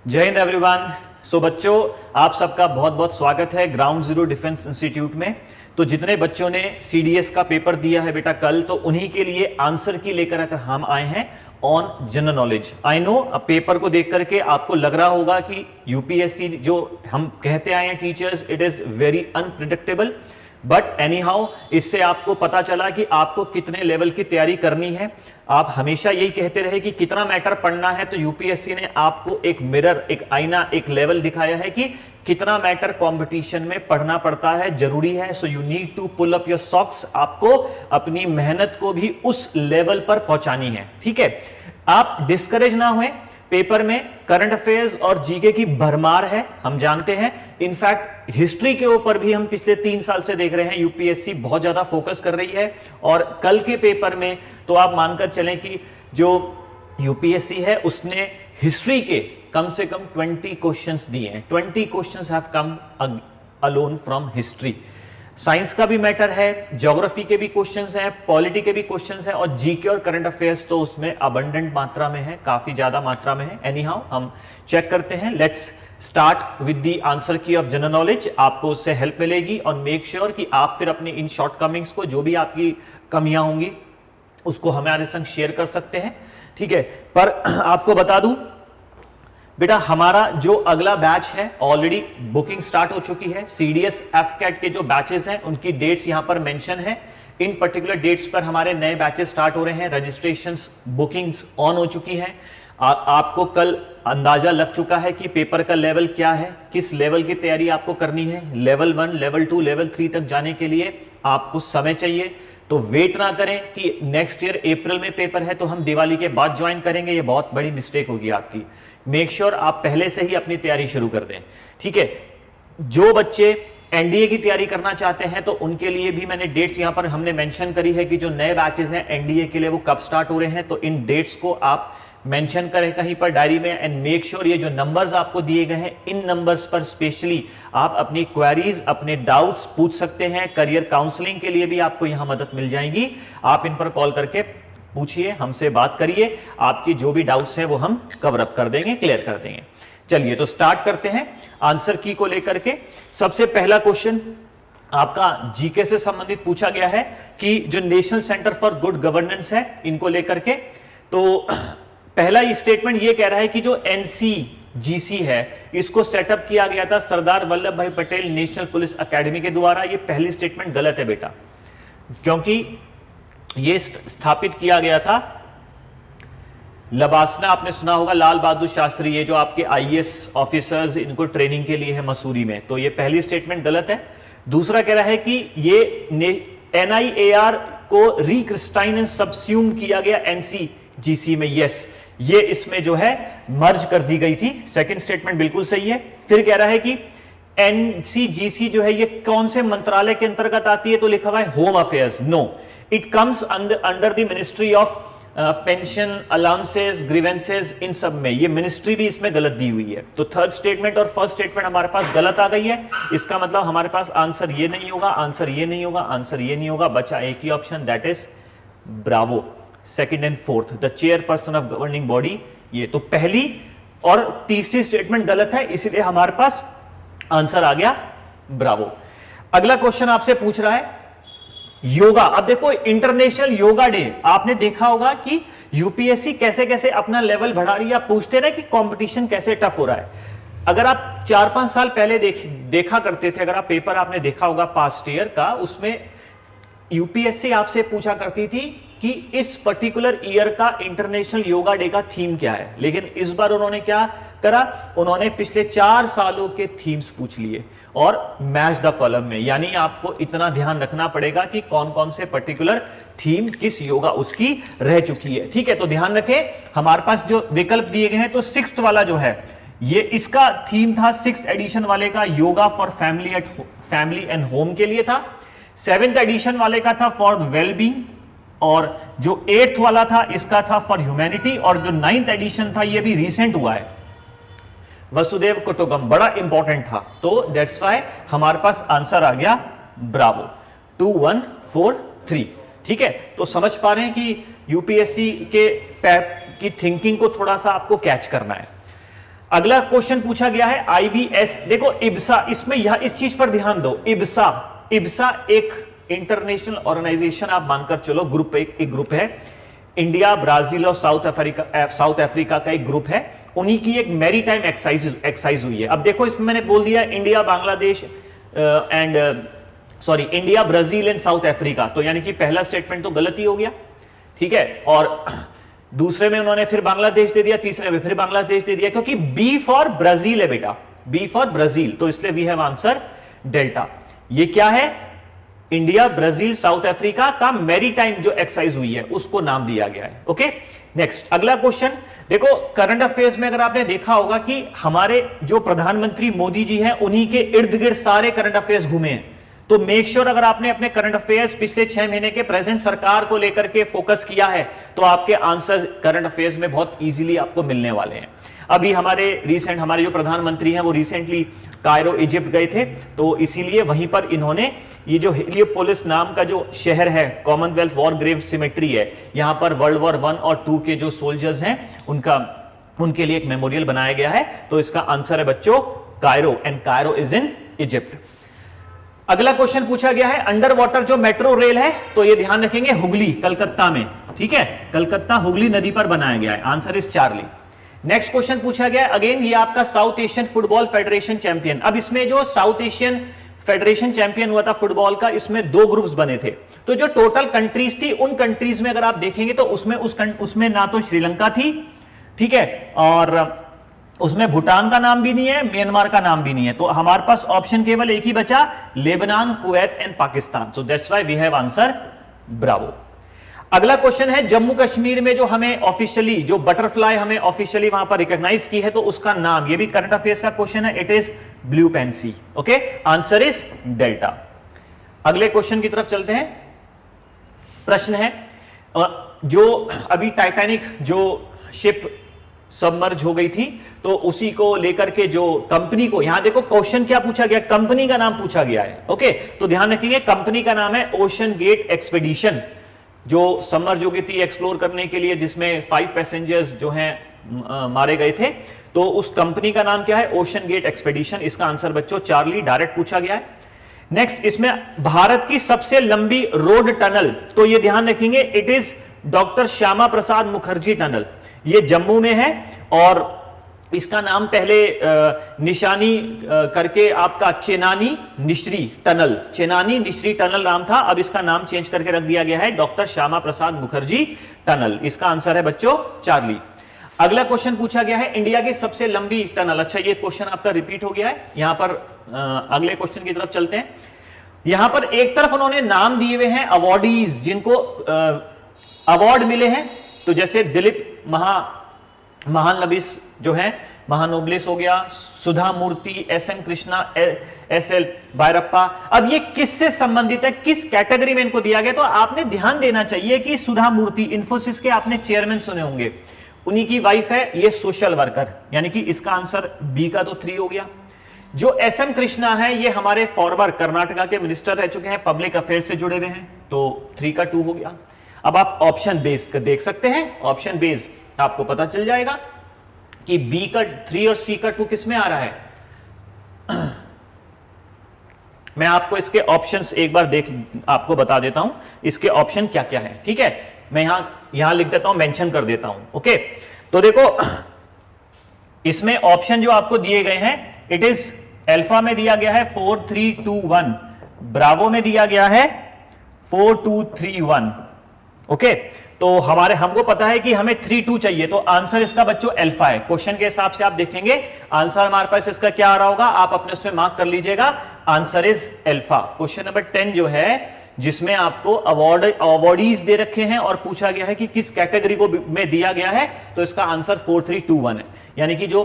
जय हिंद एवरीवन। सो बच्चों, आप सबका बहुत बहुत स्वागत है ग्राउंड जीरो डिफेंस इंस्टीट्यूट में। तो जितने बच्चों ने सीडीएस का पेपर दिया है बेटा कल, तो उन्हीं के लिए आंसर की लेकर आकर हम आए हैं on general knowledge. I know अब पेपर को देख करके आपको लग रहा होगा कि यूपीएससी जो हम कहते आए हैं teachers, it is very unpredictable, but any how इससे आपको पता चला कि आपको कितने लेवल की तैयारी करनी है। आप हमेशा यही कहते रहे कि कितना मैटर पढ़ना है, तो यूपीएससी ने आपको एक मिरर, एक आईना, एक लेवल दिखाया है कि कितना मैटर कंपटीशन में पढ़ना पड़ता है, जरूरी है। So you need to pull up your socks. आपको अपनी मेहनत को भी उस लेवल पर पहुंचानी है, ठीक है। आप डिस्करेज ना हुए। पेपर में करंट अफेयर्स और जीके की भरमार है, हम जानते हैं। इनफैक्ट हिस्ट्री के ऊपर भी हम पिछले 3 साल से देख रहे हैं यूपीएससी बहुत ज्यादा फोकस कर रही है। और कल के पेपर में तो आप मानकर चलें कि जो यूपीएससी है उसने हिस्ट्री के कम से कम 20 क्वेश्चंस दिए हैं। 20 questions have come alone from history. Science का भी मैटर है, ज्योग्राफी के भी क्वेश्चंस हैं, पॉलिटी के भी क्वेश्चंस हैं, और जीके और करंट अफेयर्स तो उसमें अबंडेंट मात्रा में है, काफी ज्यादा मात्रा में है। एनी हाउ हम चेक करते हैं। Let's start with the answer की ऑफ जनरल नॉलेज। आपको उससे हेल्प मिलेगी और मेक श्योर कि आप फिर अपनी इन शॉर्टकमिंग्स को, जो भी आपकी कमियां होंगी, उसको हमारे संग शेयर कर सकते हैं, ठीक है। पर आपको बता दूं बेटा, हमारा जो अगला बैच है ऑलरेडी बुकिंग स्टार्ट हो चुकी है। सीडीएस एफकेट के जो बैचेस हैं उनकी डेट्स यहां पर मेंशन है। इन पर्टिकुलर डेट्स पर हमारे नए बैचेस स्टार्ट हो रहे हैं। रजिस्ट्रेशंस, बुकिंग्स ऑन हो चुकी हैं। आपको कल अंदाजा लग चुका है कि पेपर का लेवल क्या है, किस लेवल की तैयारी आपको करनी है। लेवल 1, लेवल 2, लेवल 3 तक जाने के लिए आपको समय चाहिए। तो वेट ना करें कि नेक्स्ट ईयर अप्रैल में पेपर है तो हम दिवाली के बाद ज्वाइन करेंगे, ये बहुत बड़ी मिस्टेक होगी आपकी। मेक श्योर आप पहले से ही अपनी तैयारी शुरू कर दें, ठीक है। जो बच्चे एनडीए की तैयारी करना चाहते हैं तो उनके लिए भी मैंने डेट्स यहां पर हमने मेंशन करी है कि जो नए बैचेस हैं एनडीए के लिए वो कब स्टार्ट हो रहे हैं। तो इन डेट्स को आप मेंशन करें कहीं पर डायरी में, एंड मेक श्योर ये जो नंबर्स आपको दिए गए हैं, इन नंबर्स पर स्पेशली आप अपनी क्वेरीज, अपने डाउट्स पूछ सकते हैं। करियर काउंसलिंग के लिए भी आपको यहां मदद मिल जाएगी। आप इन पर कॉल करके पूछिए, हमसे बात करिए, आपकी जो भी डाउट्स हैं वो हम कवर अप कर देंगे, क्लियर कर देंगे। चलिए तो स्टार्ट करते हैं आंसर की को लेकर के। सबसे पहला क्वेश्चन आपका जीके से संबंधित पूछा गया है कि जो national centre for good governance है, इनको लेकर के। तो पहला स्टेटमेंट ये कह रहा है कि जो एनसीजीसी है इसको सेटअप किया गया था सरदार वल्लभ भाई पटेल नेशनल पुलिस एकेडमी के द्वारा। ये पहली स्टेटमेंट गलत है बेटा, क्योंकि ये स्थापित किया गया था लबासना, आपने सुना होगा, लाल बहादुर शास्त्री, ये जो आपके आईएएस ऑफिसर्स, इनको ट्रेनिंग के लिए है मसूरी में। तो ये पहली स्टेटमेंट गलत है। दूसरा कह रहा है कि ये एनआईएआर को रिक्रिस्टाइन सबस्यूम किया गया एनसीजीसी में। यस, ये इसमें जो है मर्ज कर दी गई थी। सेकंड स्टेटमेंट बिल्कुल सही है। फिर कह रहा है कि एनसीजीसी जो है ये कौन से मंत्रालय के अंतर्गत आती है, तो लिखा हुआ है home affairs. No, it comes under the ministry of pension, allowances, grievances, इन सब में। ये मिनिस्ट्री भी इसमें गलत दी हुई है। तो थर्ड स्टेटमेंट और फर्स्ट स्टेटमेंट हमारे पास गलत आ गई है। इसका मतलब हमारे पास आंसर ये नहीं होगा, आंसर ये नहीं होगा, आंसर ये नहीं होगा। बचा एक ही option, that is bravo. Second and fourth, the chairperson of governing body. ये तो पहली और तीसरी स्टेटमेंट गलत है, इसलिए हमारे पास आंसर आ गया ब्रावो। अगला क्वेश्चन आपसे पूछ रहा है योगा। अब देखो, इंटरनेशनल योगा डे, आपने देखा होगा कि यूपीएससी कैसे कैसे अपना लेवल बढ़ा रही है। आप पूछते रहे कि कंपटीशन कैसे टफ हो रहा है। अगर आप 4-5 साल पहले देखा करते थे, अगर आप पेपर आपने देखा होगा पास्ट ईयर का, उसमें यूपीएससी आपसे पूछा करती थी कि इस पर्टिकुलर ईयर का इंटरनेशनल योगा डे का थीम क्या है। लेकिन इस बार उन्होंने क्या करा, उन्होंने पिछले 4 सालों के थीम्स पूछ लिए और मैच द कॉलम में। यानी आपको इतना ध्यान रखना पड़ेगा कि कौन कौन से पर्टिकुलर थीम किस योगा उसकी रह चुकी है, ठीक है। तो ध्यान रखें, हमारे पास जो विकल्प दिए गए हैं, तो 6th वाला जो है ये इसका थीम था 6th एडिशन वाले का, yoga for family and home के लिए था। 7th एडिशन वाले का था फॉर वेलबींग, और जो 8th वाला था इसका था फॉर ह्यूमैनिटी, और जो 9th एडिशन था ये भी रिसेंट हुआ है, वसुदेव कुटुंबकम, बड़ा इंपॉर्टेंट था। तो दैट्स व्हाई हमारे पास आंसर आ गया ब्रावो, 2, 1, 4, 3, ठीक है। तो समझ पा रहे हैं कि यूपीएससी के की थिंकिंग को थोड़ा सा आपको कैच करना है। अगला क्वेश्चन पूछा गया है आईबीएस, देखो इब्सा, इसमें यह इस चीज पर ध्यान दो, इब्सा, इब्सा एक इंटरनेशनल ऑर्गेनाइजेशन आप मानकर चलो, ग्रुप एक ग्रुप है, इंडिया, ब्राजील और साउथ अफ्रीका का एक ग्रुप है, उन्हीं की एक मैरीटाइम एक्सरसाइज हुई है। अब देखो इसमें मैंने बोल दिया India, Bangladesh India, Brazil and south Africa, तो यानी कि पहला स्टेटमेंट तो गलत ही हो गया, ठीक है। और दूसरे में उन्होंने फिर बांग्लादेश दे दिया, तीसरे में फिर बांग्लादेश दे दिया, क्योंकि बी फॉर ब्राजील है बेटा, बी फॉर ब्राजील, तो इसलिए वी हैव आंसर डेल्टा। ये क्या है, इंडिया, ब्राजील, साउथ अफ्रीका का मैरीटाइम जो एक्सरसाइज हुई है उसको नाम दिया गया है। ओके, नेक्स्ट अगला क्वेश्चन देखो, करंट अफेयर्स में अगर आपने देखा होगा कि हमारे जो प्रधानमंत्री मोदी जी हैं उन्हीं के इर्द गिर्द सारे करंट अफेयर्स घूमे हैं, तो मेक श्योर अगर आपने अपने करंट अफेयर्स पिछले 6 महीने के प्रेजेंट सरकार को लेकर के फोकस किया है तो आपके आंसर करंट अफेयर्स में बहुत इजीली आपको मिलने वाले हैं। अभी हमारे जो प्रधानमंत्री हैं वो रिसेंटली कायरो इजिप्ट गए थे, तो इसीलिए वहीं पर इन्होंने ये जो हेलियोपोलिस नाम का जो शहर है, कॉमनवेल्थ वॉर ग्रेव सिमेट्री है, यहां पर वर्ल्ड वॉर 1 और 2 के जो सोल्जर्स हैं उनके लिए एक मेमोरियल बनाया गया है, तो इसका आंसर है बच्चों Cairo, and Cairo is in Egypt. अगला क्वेश्चन पूछा गया है अंडर वाटर जो मेट्रो रेल है, तो ये ध्यान रखेंगे हुगली, कलकत्ता में, ठीक है, कलकत्ता हुगली नदी पर बनाया गया है, answer is Charlie. Next question पूछा गया है अगेन, ये आपका south Asian football federation champion. अब इसमें जो साउथ एशियन फेडरेशन चैंपियन हुआ था फुटबॉल का, इसमें 2 ग्रुप्स बने थे, तो जो टोटल कंट्रीज थी उन कंट्रीज में अगर आप देखेंगे तो उसमें ना तो श्रीलंका थी, ठीक है, और उसमें भूटान का नाम भी नहीं है, म्यांमार का नाम भी नहीं है, तो हमारे पास ऑप्शन केवल एक ही बचा, Lebanon, Kuwait and Pakistan, so that's why we have answer Bravo. अगला क्वेश्चन है जम्मू कश्मीर में जो हमें ऑफिशियली जो बटरफ्लाई हमें ऑफिशियली वहां पर रिकॉग्नाइज की है, तो उसका नाम, ये भी करंट अफेयर्स का क्वेश्चन है, it is blue Pence. Okay, answer is delta. अगले क्वेश्चन की तरफ चलते हैं। प्रश्न है जो अभी टाइटैनिक जो शिप सबमर्ज हो गई थी, तो उसी को लेकर के जो कंपनी को, यहां देखो क्वेश्चन क्या पूछा गया, कंपनी का नाम पूछा गया है। ओके, तो ध्यान रखिए कंपनी का नाम है ओशन गेट एक्सपेडिशन, जो सबमर्ज हो गई थी एक्सप्लोर करने के लिए, जिसमें 5 पैसेंजर्स जो हैं मारे गए थे, तो उस कंपनी का नाम क्या है, ओशन गेट एक्सपेडिशन। इसका आंसर बच्चों चार्ली, डायरेक्ट पूछा गया है। नेक्स्ट, इसमें भारत की सबसे लंबी रोड टनल, तो ये ध्यान रखेंगे it is doctor Shyama Prasad Mukherjee tunnel, ये जम्मू में है, और इसका नाम पहले निशानी करके आपका चेनानी निश्री टनल नाम था, अब इसका नाम चेंज करके रख दिया गया है डॉक्टर श्यामा प्रसाद मुखर्जी टनल। इसका आंसर है बच्चों चार्ली। अगला क्वेश्चन पूछा गया है इंडिया की सबसे लंबी टनल। अच्छा, ये क्वेश्चन आपका रिपीट हो गया है, यहां पर अगले क्वेश्चन की तरफ चलते हैं। यहां पर एक तरफ उन्होंने नाम दिए हुए हैं अवॉर्डीज, जिनको अवार्ड मिले हैं, तो जैसे दिलीप महानबिस जो है, महानोबलिस हो गया, सुधा मूर्ति, एसएन कृष्णा, एसएल बायरप्पा। अब ये किससे संबंधित है, किस कैटेगरी में इनको दिया गया, तो आपने ध्यान देना चाहिए कि सुधा मूर्ति इंफोसिस के आपने चेयरमैन सुने होंगे, उन्हीं की वाइफ है, ये सोशल वर्कर, यानी कि इसका आंसर बी का तो 3 हो गया। जो एसएन कृष्णा है ये हमारे फॉर्मर कर्नाटका के मिनिस्टर रह चुके हैं, पब्लिक अफेयर्स से जुड़े हुए हैं, तो 3 का 2 हो गया। अब आप ऑप्शन बेस देख सकते हैं, ऑप्शन बेस आपको पता चल जाएगा कि बी का 3 और सी का 2 किस में आ रहा है। मैं आपको इसके ऑप्शंस एक बार आपको बता देता हूं, इसके ऑप्शन क्या क्या है, ठीक है, मैं यहां लिख देता हूं, मेंशन कर देता हूं। ओके, तो देखो इसमें ऑप्शन जो आपको दिए गए हैं, इट इज अल्फा में दिया गया है 4 3 2 1, ब्रावो में दिया गया है 4 2 3 1। ओके, तो हमको पता है कि हमें 3 2 चाहिए, तो आंसर इसका बच्चों अल्फा है। क्वेश्चन के हिसाब से आप देखेंगे आंसर हमारे पास इसका क्या आ रहा होगा, आप अपने उसमें मार्क कर लीजिएगा, answer is alpha. Question number 10 जो है, जिसमें आपको अवॉर्डीज दे रखे हैं और पूछा गया है कि किस कैटेगरी को में दिया गया है, तो इसका आंसर 4 3 2 1 है, यानी कि जो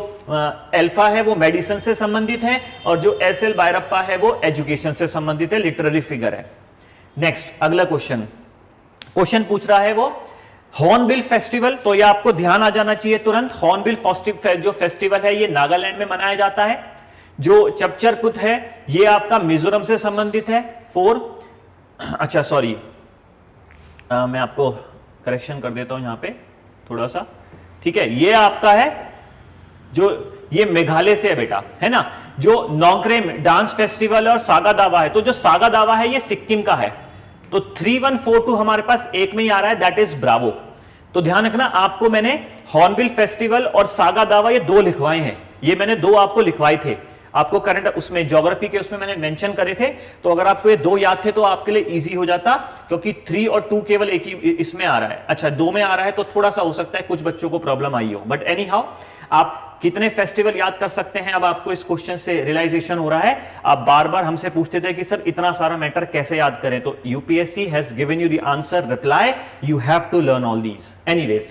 अल्फा है वो मेडिसिन से संबंधित है, और जो एसएल बायरप्पा है वो एजुकेशन से संबंधित है, लिटरेरी फिगर है। नेक्स्ट अगला क्वेश्चन पूछ रहा है वो हॉर्नबिल फेस्टिवल, तो ये आपको ध्यान आ जाना चाहिए तुरंत। हॉर्नबिल जो फेस्टिवल है ये नागालैंड में मनाया जाता है। जो चपचर कुत है ये आपका मिजोरम से संबंधित है। 4, अच्छा सॉरी, मैं आपको करेक्शन कर देता हूं यहां पे थोड़ा सा, ठीक है, ये आपका है जो ये मेघालय से है बेटा, है ना। जो नोक्रेम डांस फेस्टिवल और सागा दावा है, तो जो सागा दावा है ये सिक्किम का है। तो 3142 हमारे पास एक में ही आ रहा है, दैट इज ब्रावो। तो ध्यान रखना, आपको मैंने हॉर्नबिल फेस्टिवल और सागा दावा ये दो लिखवाए हैं, ये मैंने दो आपको लिखवाए थे, आपको करंट उसमें ज्योग्राफी के उसमें मैंने मेंशन करे थे। तो अगर आपको ये दो याद थे तो आपके लिए इजी हो जाता, क्योंकि 3 और 2 केवल एक ही इसमें आ रहा है। अच्छा, 2 में आ रहा है तो थोड़ा सा हो सकता है कुछ बच्चों को प्रॉब्लम आई हो, बट एनी हाउ आप कितने फेस्टिवल याद कर सकते हैं, अब आपको इस क्वेश्चन से रियलाइजेशन हो रहा है। आप बार बार हमसे पूछते थे कि सर इतना सारा मैटर कैसे याद करें, तो UPSC has given you the answer, reply, you have to learn all these. Anyways,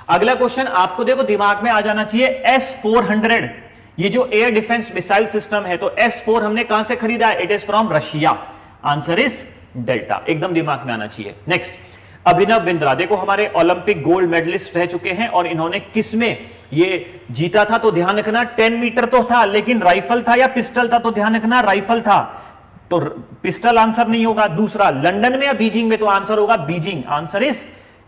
अगला क्वेश्चन आपको देखो दिमाग में आ जाना चाहिए, S-400 ये जो एयर डिफेंस मिसाइल सिस्टम है, तो S-4 हमने कहां से खरीदा है? It is from Russia, answer is delta, एकदम दिमाग में आना चाहिए। नेक्स्ट, अभिनव बिंद्रा, देखो हमारे ओलंपिक गोल्ड मेडलिस्ट रह चुके हैं, और इन्होंने किसमें ये जीता था? तो ध्यान रखना 10 मीटर तो था, लेकिन राइफल था या पिस्टल था? तो ध्यान रखना राइफल था, तो पिस्टल आंसर नहीं होगा। दूसरा, लंदन में या बीजिंग में? तो आंसर होगा बीजिंग, आंसर इज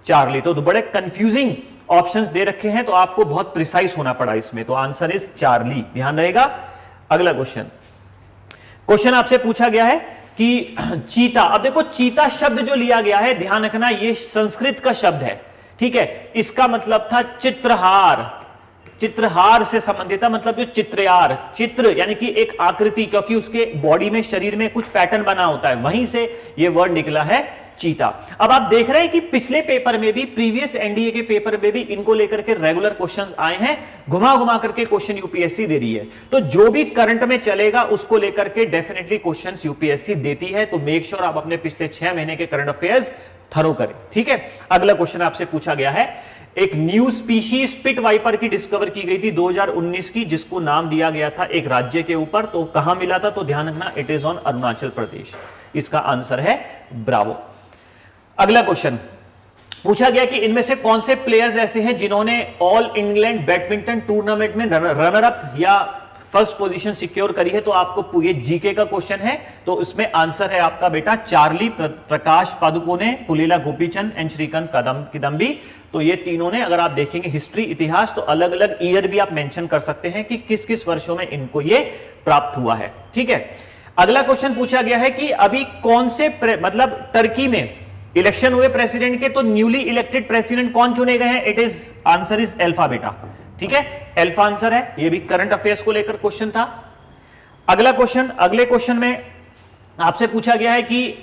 चार्ली। तो बड़े कंफ्यूजिंग ऑप्शंस दे रखे हैं, तो आपको बहुत प्रिसाइज होना पड़ा इसमें, तो आंसर इज चार्ली, ध्यान रहेगा। अगला क्वेश्चन आपसे पूछा गया है कि चीता, अब देखो चीता शब्द जो लिया गया है, ध्यान रखना ये संस्कृत का शब्द है, ठीक है। इसका मतलब था चित्रहार, चित्रहार से संबंधित था, मतलब जो चित्रयार, चित्र यानी कि एक आकृति, क्योंकि उसके बॉडी में, शरीर में कुछ पैटर्न बना होता है, वहीं से ये वर्ड निकला है चीता। अब आप देख रहे हैं कि पिछले पेपर में भी, प्रीवियस एनडीए के पेपर में भी इनको लेकर के रेगुलर क्वेश्चंस आए हैं, घुमा घुमा करके क्वेश्चन यूपीएससी दे रही है। तो जो भी करंट में चलेगा उसको लेकर के डेफिनेटली क्वेश्चंस यूपीएससी देती है, तो मेक श्योर आप अपने पिछले 6 महीने के करंट अफेयर्स थरो करें, ठीक है। अगला क्वेश्चन आपसे पूछा गया है, एक न्यू स्पीशीज पिट वाइपर की डिस्कवर की गई थी 2019 की, जिसको नाम दिया गया था एक राज्य के ऊपर, तो कहां मिला था? तो ध्यान रखना it is on Arunachal Pradesh, इसका आंसर है ब्रावो। अगला क्वेश्चन पूछा गया कि इनमें से कौन से प्लेयर्स ऐसे हैं जिन्होंने ऑल इंग्लैंड बैडमिंटन टूर्नामेंट में रनर अप या फर्स्ट पोजीशन सिक्योर करी है? तो आपको ये जीके का क्वेश्चन है, तो इसमें आंसर है आपका बेटा चार्ली, प्रकाश पादुकोणे, पुलेला गोपीचंद एंड श्रीकांत किदंबी। तो ये तीनों ने, अगर आप देखेंगे हिस्ट्री, इतिहास, तो अलग अलग ईयर भी आप मेंशन कर सकते हैं कि किस किस वर्षों में इनको ये प्राप्त हुआ है, ठीक है। अगला क्वेश्चन पूछा गया है कि अभी कौन से मतलब टर्की में इलेक्शन हुए प्रेसिडेंट के, तो न्यूली इलेक्टेड प्रेसिडेंट कौन चुने गए हैं? It is answer is alpha बेटा, ठीक है, एल्फा आंसर है। ये भी करंट अफेयर्स को लेकर क्वेश्चन था। अगला क्वेश्चन, अगले क्वेश्चन में आपसे पूछा गया है कि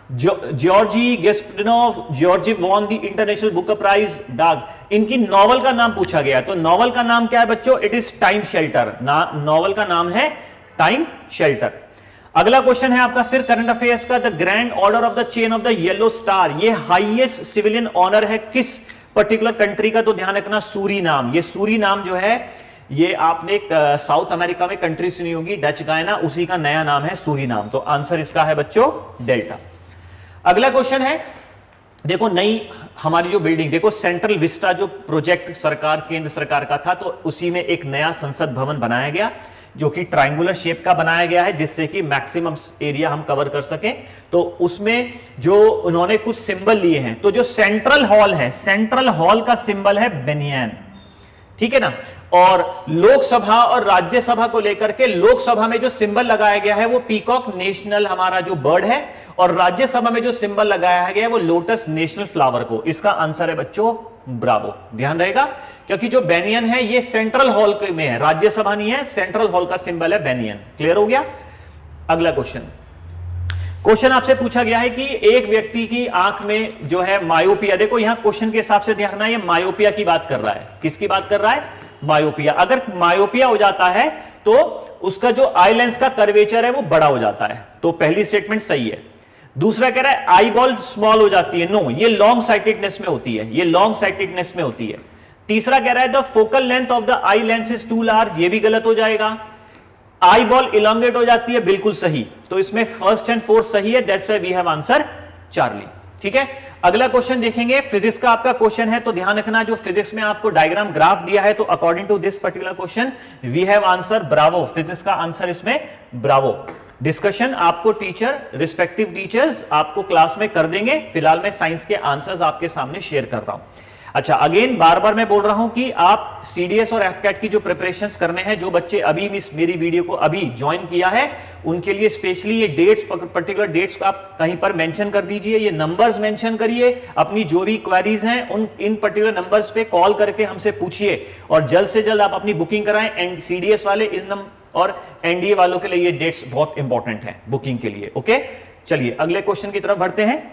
Georgi Gospodinov, Georgi won the International Book Prize डाग, इनकी नॉवल का नाम पूछा गया है। तो नॉवल का नाम क्या है बच्चों? It is time shelter, novel का नाम है टाइम शेल्टर। अगला क्वेश्चन है आपका फिर करंट अफेयर्स का, the grand order of the chain of the yellow star, ये हाईएस्ट सिविलियन ऑनर है किस पर्टिकुलर कंट्री का? तो ध्यान रखना सूरीनाम। ये सूरीनाम जो है, ये आपने साउथ अमेरिका में कंट्री सुनी होगी, डच गायना, उसी का नया नाम है सूरीनाम। तो आंसर इसका है बच्चों डेल्टा। अगला क्वेश्चन है, देखो नई हमारी जो बिल्डिंग, देखो सेंट्रल विस्टा जो प्रोजेक्ट सरकार, केंद्र सरकार का था, तो उसी में एक नया संसद भवन बनाया गया जो कि ट्रायंगुलर शेप का बनाया गया है, जिससे कि मैक्सिमम एरिया हम कवर कर सकें। तो उसमें जो उन्होंने कुछ सिंबल लिए हैं, तो जो सेंट्रल हॉल है, सेंट्रल हॉल का सिंबल है बेनियन, ठीक है ना। और लोकसभा और राज्यसभा को लेकर के, लोकसभा में जो सिंबल लगाया गया है वो पीकॉक, नेशनल हमारा जो बर्ड है, और राज्यसभा में जो सिंबल लगाया गया है वो लोटस, नेशनल फ्लावर को। इसका आंसर है बच्चों ब्रावो, ध्यान रहेगा, क्योंकि जो बेनियन है ये सेंट्रल हॉल में है, राज्यसभा नहीं है, सेंट्रल हॉल का सिंबल है बेनियन। क्लियर हो गया। अगला क्वेश्चन आपसे पूछा गया है कि एक व्यक्ति की आंख में जो है मायोपिया, देखो यहां क्वेश्चन के हिसाब से देखना, ये मायोपिया की बात कर रहा है। किसकी बात कर रहा है? मायोपिया। अगर मायोपिया हो जाता है तो उसका जो आई लेंस का कर्वेचर है वो बड़ा हो जाता है, तो पहली स्टेटमेंट सही है। दूसरा कह रहा है आई बॉल स्मॉल हो जाती है, नो, ये लॉन्ग साइटेडनेस में होती है, ये लॉन्ग साइटेडनेस में होती है। तीसरा कह रहा है the focal length of the eye lens is too large, ये भी गलत हो जाएगा। आई बॉल इलोंगेट हो जाती है, बिल्कुल सही। तो इसमें फर्स्ट एंड फोर्थ सही है, that's why we have answer Charlie, ठीक है। अगला क्वेश्चन देखेंगे, फिजिक्स का आपका क्वेश्चन है, तो ध्यान रखना जो फिजिक्स में आपको डायग्राम ग्राफ दिया है, तो according to this particular question we have answer Bravo, physics का आंसर इसमें ब्रावो। डिस्कशन आपको टीचर, रिस्पेक्टिव टीचर्स आपको क्लास में कर देंगे, फिलहाल मैं साइंस के आंसर्स आपके सामने शेयर कर रहा हूं। अच्छा, अगेन बार बार मैं बोल रहा हूं कि आप सीडीएस और एफकैट की जो प्रिपरेशंस करने हैं, जो बच्चे अभी मेरी वीडियो को अभी ज्वाइन किया है उनके लिए स्पेशली ये डेट्स, पर्टिकुलर डेट्स को आप कहीं पर मेंशन कर दीजिए, ये नंबर्स मेंशन करिए, अपनी जो भी क्वेरीज हैं इन पर्टिकुलर नंबर्स पे कॉल करके हमसे पूछिए और जल्द से जल्द आप अपनी बुकिंग कराएं। एंड सीडीएस वाले इस नंबर और एनडीए वालों के लिए ये डेट्स बहुत इंपॉर्टेंट है बुकिंग के लिए। ओके, चलिए अगले क्वेश्चन की तरफ बढ़ते हैं।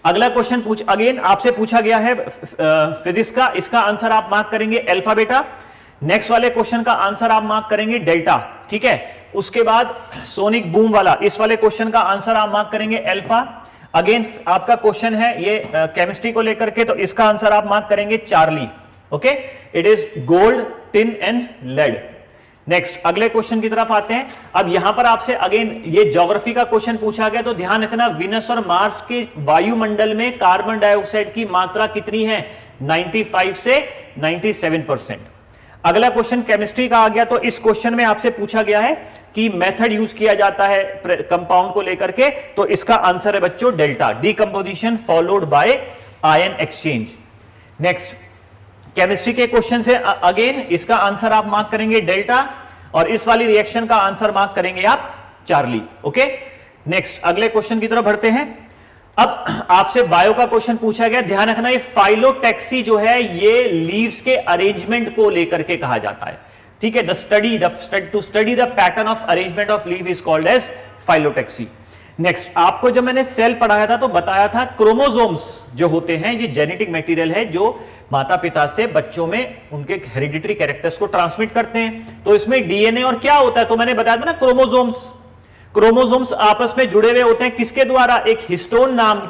अगला क्वेश्चन अगेन आपसे पूछा गया है फिजिक्स का, इसका आंसर आप मार्क करेंगे अल्फा बेटा। नेक्स्ट वाले क्वेश्चन का आंसर आप मार्क करेंगे डेल्टा, ठीक है। उसके बाद सोनिक बूम वाला, इस वाले क्वेश्चन का आंसर आप मार्क करेंगे अल्फा। अगेन आपका क्वेश्चन है ये केमिस्ट्री को लेकर के, तो इसका आंसर आप मार्क करेंगे Charlie. Okay, it is gold, tin and lead. Next अगले क्वेश्चन की तरफ आते हैं। अब यहां पर आपसे अगेन ये ज्योग्राफी का क्वेश्चन पूछा गया, तो ध्यान रखना विनस और मार्स के वायुमंडल में कार्बन डाइऑक्साइड की मात्रा कितनी है, 95 से 97%। अगला क्वेश्चन केमिस्ट्री का आ गया, तो इस क्वेश्चन में आपसे पूछा गया है कि मेथड यूज किया जाता है कंपाउंड को लेकर के, तो इसका आंसर है बच्चों delta, decomposition followed by ion exchange. Next chemistry के क्वेश्चन से अगेन इसका आंसर आप मार्क करेंगे डेल्टा और इस वाली रिएक्शन का आंसर मार्क करेंगे आप चार्ली। ओके, नेक्स्ट अगले क्वेश्चन की तरफ बढ़ते हैं। अब आपसे बायो का क्वेश्चन पूछा गया, ध्यान रखना ये फाइलोटैक्सी जो है ये लीव्स के अरेंजमेंट को लेकर के कहा जाता है, ठीक है। To study the pattern of arrangement of leave is called as phyllotaxy. Next आपको जब मैंने सेल पढ़ाया था तो बताया था क्रोमोसोम्स जो होते हैं ये जेनेटिक मटेरियल है जो माता पिता से बच्चों में उनके हेरिडिटरी कैरेक्टर्स को ट्रांसमिट करते हैं। तो इसमें डीएनए और क्या होता है, तो मैंने बताया था ना क्रोमोसोम्स आपस में जुड़े हुए होते हैं किसके द्वारा, एक हिस्टोन नाम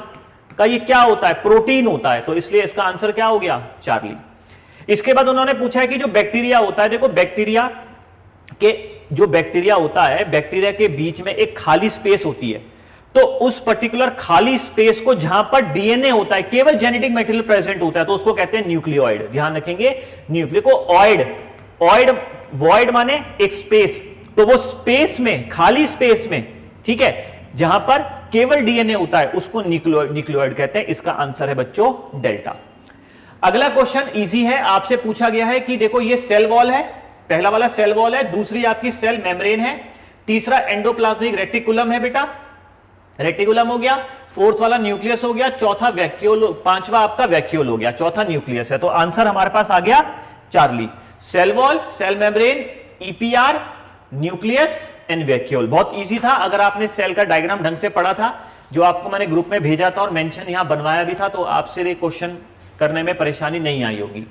का ये क्या होता है, प्रोटीन होता है, तो इसलिए इसका आंसर क्या हो गया चार्ली। इसके बाद उन्होंने पूछा है कि जो बैक्टीरिया होता है, देखो बैक्टीरिया होता है, बैक्टीरिया के बीच में एक खाली स्पेस होती है, तो उस पर्टिकुलर खाली स्पेस को जहां पर डीएनए होता है, केवल जेनेटिक मटेरियल प्रेजेंट होता है, तो उसको कहते हैं न्यूक्लियोइड। ध्यान रखेंगे न्यूक्लियो को वॉइड माने एक स्पेस, तो वो स्पेस में, खाली स्पेस में, ठीक है, जहां पर केवल डीएनए होता है उसको न्यूक्लियोइड कहते हैं। इसका आंसर है बच्चों डेल्टा। अगला क्वेश्चन इजी है, आपसे पूछा गया है कि देखो ये सेल वॉल है, पहला वाला सेल वॉल है, दूसरी आपकी सेल मेम्ब्रेन है, तीसरा एंडोप्लाज्मिक रेटिकुलम है बेटा, रेटिकुलम हो गया, फोर्थ वाला न्यूक्लियस हो गया, चौथा वैक्यूल, पांचवा आपका वैक्यूल हो गया, चौथा न्यूक्लियस है। तो आंसर हमारे पास आ गया Charlie. Cell wall, cell membrane, EPR, nucleus and vacuole. बहुत इजी था, अगर आपने सेल का डायग्राम ढंग से पढ़ा था, जो आपको मैंने ग्रुप में भेजा था और मेंशन यहां बनवाया भी था, तो आपसे ये क्वेश्चन करने में परेशानी नहीं आई होगी।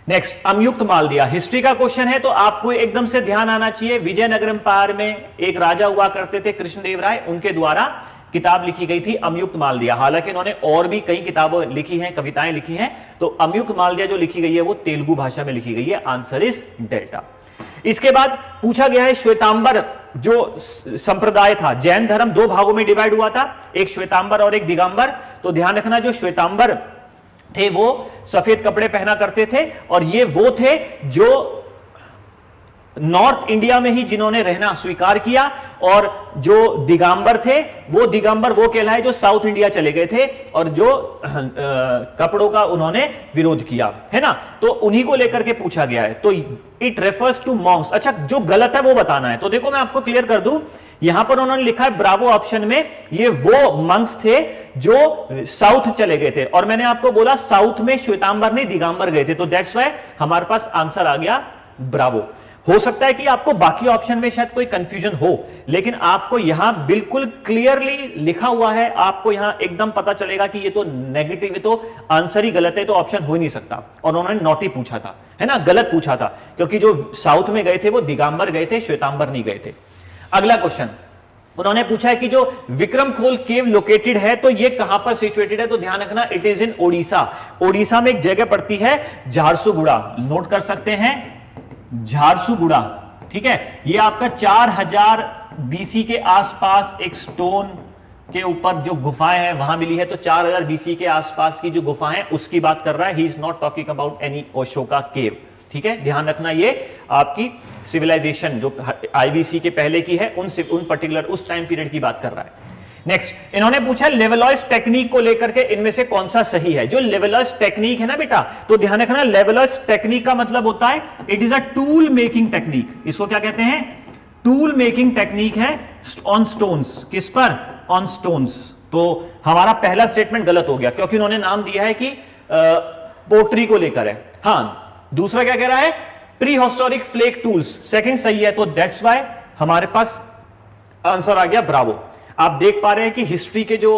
नेक्स्ट अमयुक्त मालदिया, हिस्ट्री का क्वेश्चन है, तो आपको एकदम से ध्यान आना चाहिए, विजयनगर एम्पायर में एक राजा हुआ करते थे कृष्णदेव राय, उनके द्वारा किताब लिखी गई थी अमयुक्त मालदिया। हालांकि इन्होंने और भी कई किताबें लिखी हैं, कविताएं लिखी हैं, तो अमयुक्त मालदिया जो लिखी गई है वो तेलुगु भाषा में लिखी गई है। Answer is delta. इसके बाद पूछा गया है श्वेतांबर जो संप्रदाय था, जैन धर्म दो भागों में डिवाइड हुआ था, एक श्वेतांबर और एक दिगंबर। तो ध्यान रखना जो श्वेतांबर थे वो सफेद कपड़े पहना करते थे, और ये वो थे जो नॉर्थ इंडिया में ही जिन्होंने रहना स्वीकार किया, और जो दिगंबर थे वो कहलाए जो साउथ इंडिया चले गए थे और जो कपड़ों का उन्होंने विरोध किया, है ना। तो उन्हीं को लेकर के पूछा गया है, तो इट रेफर्स टू मॉन्क्स। अच्छा, जो गलत है वो बताना है, तो देखो मैं आपको क्लियर कर दूं, यहां पर उन्होंने लिखा है ब्रावो ऑप्शन में, ये वो मंक्स थे जो साउथ चले गए थे, और मैंने आपको बोला साउथ में श्वेतांबर नहीं दिगंबर गए थे, तो दैट्स व्हाई हमारे पास आंसर आ गया ब्रावो। हो सकता है कि आपको बाकी ऑप्शन में शायद कोई कंफ्यूजन हो, लेकिन आपको यहां बिल्कुल क्लियरली लिखा हुआ है, आपको यहां एकदम पता चलेगा कि ये तो नेगेटिव है, तो आंसर ही गलत है, तो ऑप्शन हो ही नहीं सकता। और उन्होंने नॉट ही पूछा था, है ना, गलत पूछा था, क्योंकि जो साउथ में गए थे वो दिगंबर गए थे, श्वेतांबर नहीं गए थे। अगला क्वेश्चन उन्होंने पूछा है कि जो विक्रमखोल केव लोकेटेड है, तो ये कहां पर सिचुएटेड है, तो ध्यान रखना it is in Odisha. Odisha में एक जगह पड़ती है झारसुगुड़ा, नोट कर सकते हैं झारसुगुड़ा, ठीक है। ये आपका 4000 बीसी के आसपास एक स्टोन के ऊपर जो गुफाएं हैं वहां मिली है, तो 4000 बीसी के आसपास की जो गुफाएं उसकी बात कर रहा है। He is not talking about any Ashoka cave, ठीक है, ध्यान रखना। ये आपकी सिविलाइजेशन जो आईबीसी के पहले की है, उन पर्टिकुलर उस टाइम पीरियड की बात कर रहा है। नेक्स्ट इन्होंने पूछा लेवलॉइज टेक्निक को लेकर के इनमें से कौन सा सही है। जो लेवलॉइज टेक्निक है ना बेटा, तो ध्यान रखना, लेवलॉइज टेक्निक का मतलब होता है it is a tool making technique. इसको क्या कहते हैं? टूल मेकिंग टेक्निक है ऑन स्टोन्स। किस पर? On stones. तो हमारा पहला स्टेटमेंट गलत हो गया क्योंकि उन्होंने नाम दिया है कि पोट्री को लेकर है। हाँ, दूसरा क्या कह रहा है? Prehistoric flake tools, second सही है। तो दैट्स व्हाई हमारे पास आंसर आ गया ब्रावो। आप देख पा रहे हैं कि हिस्ट्री के जो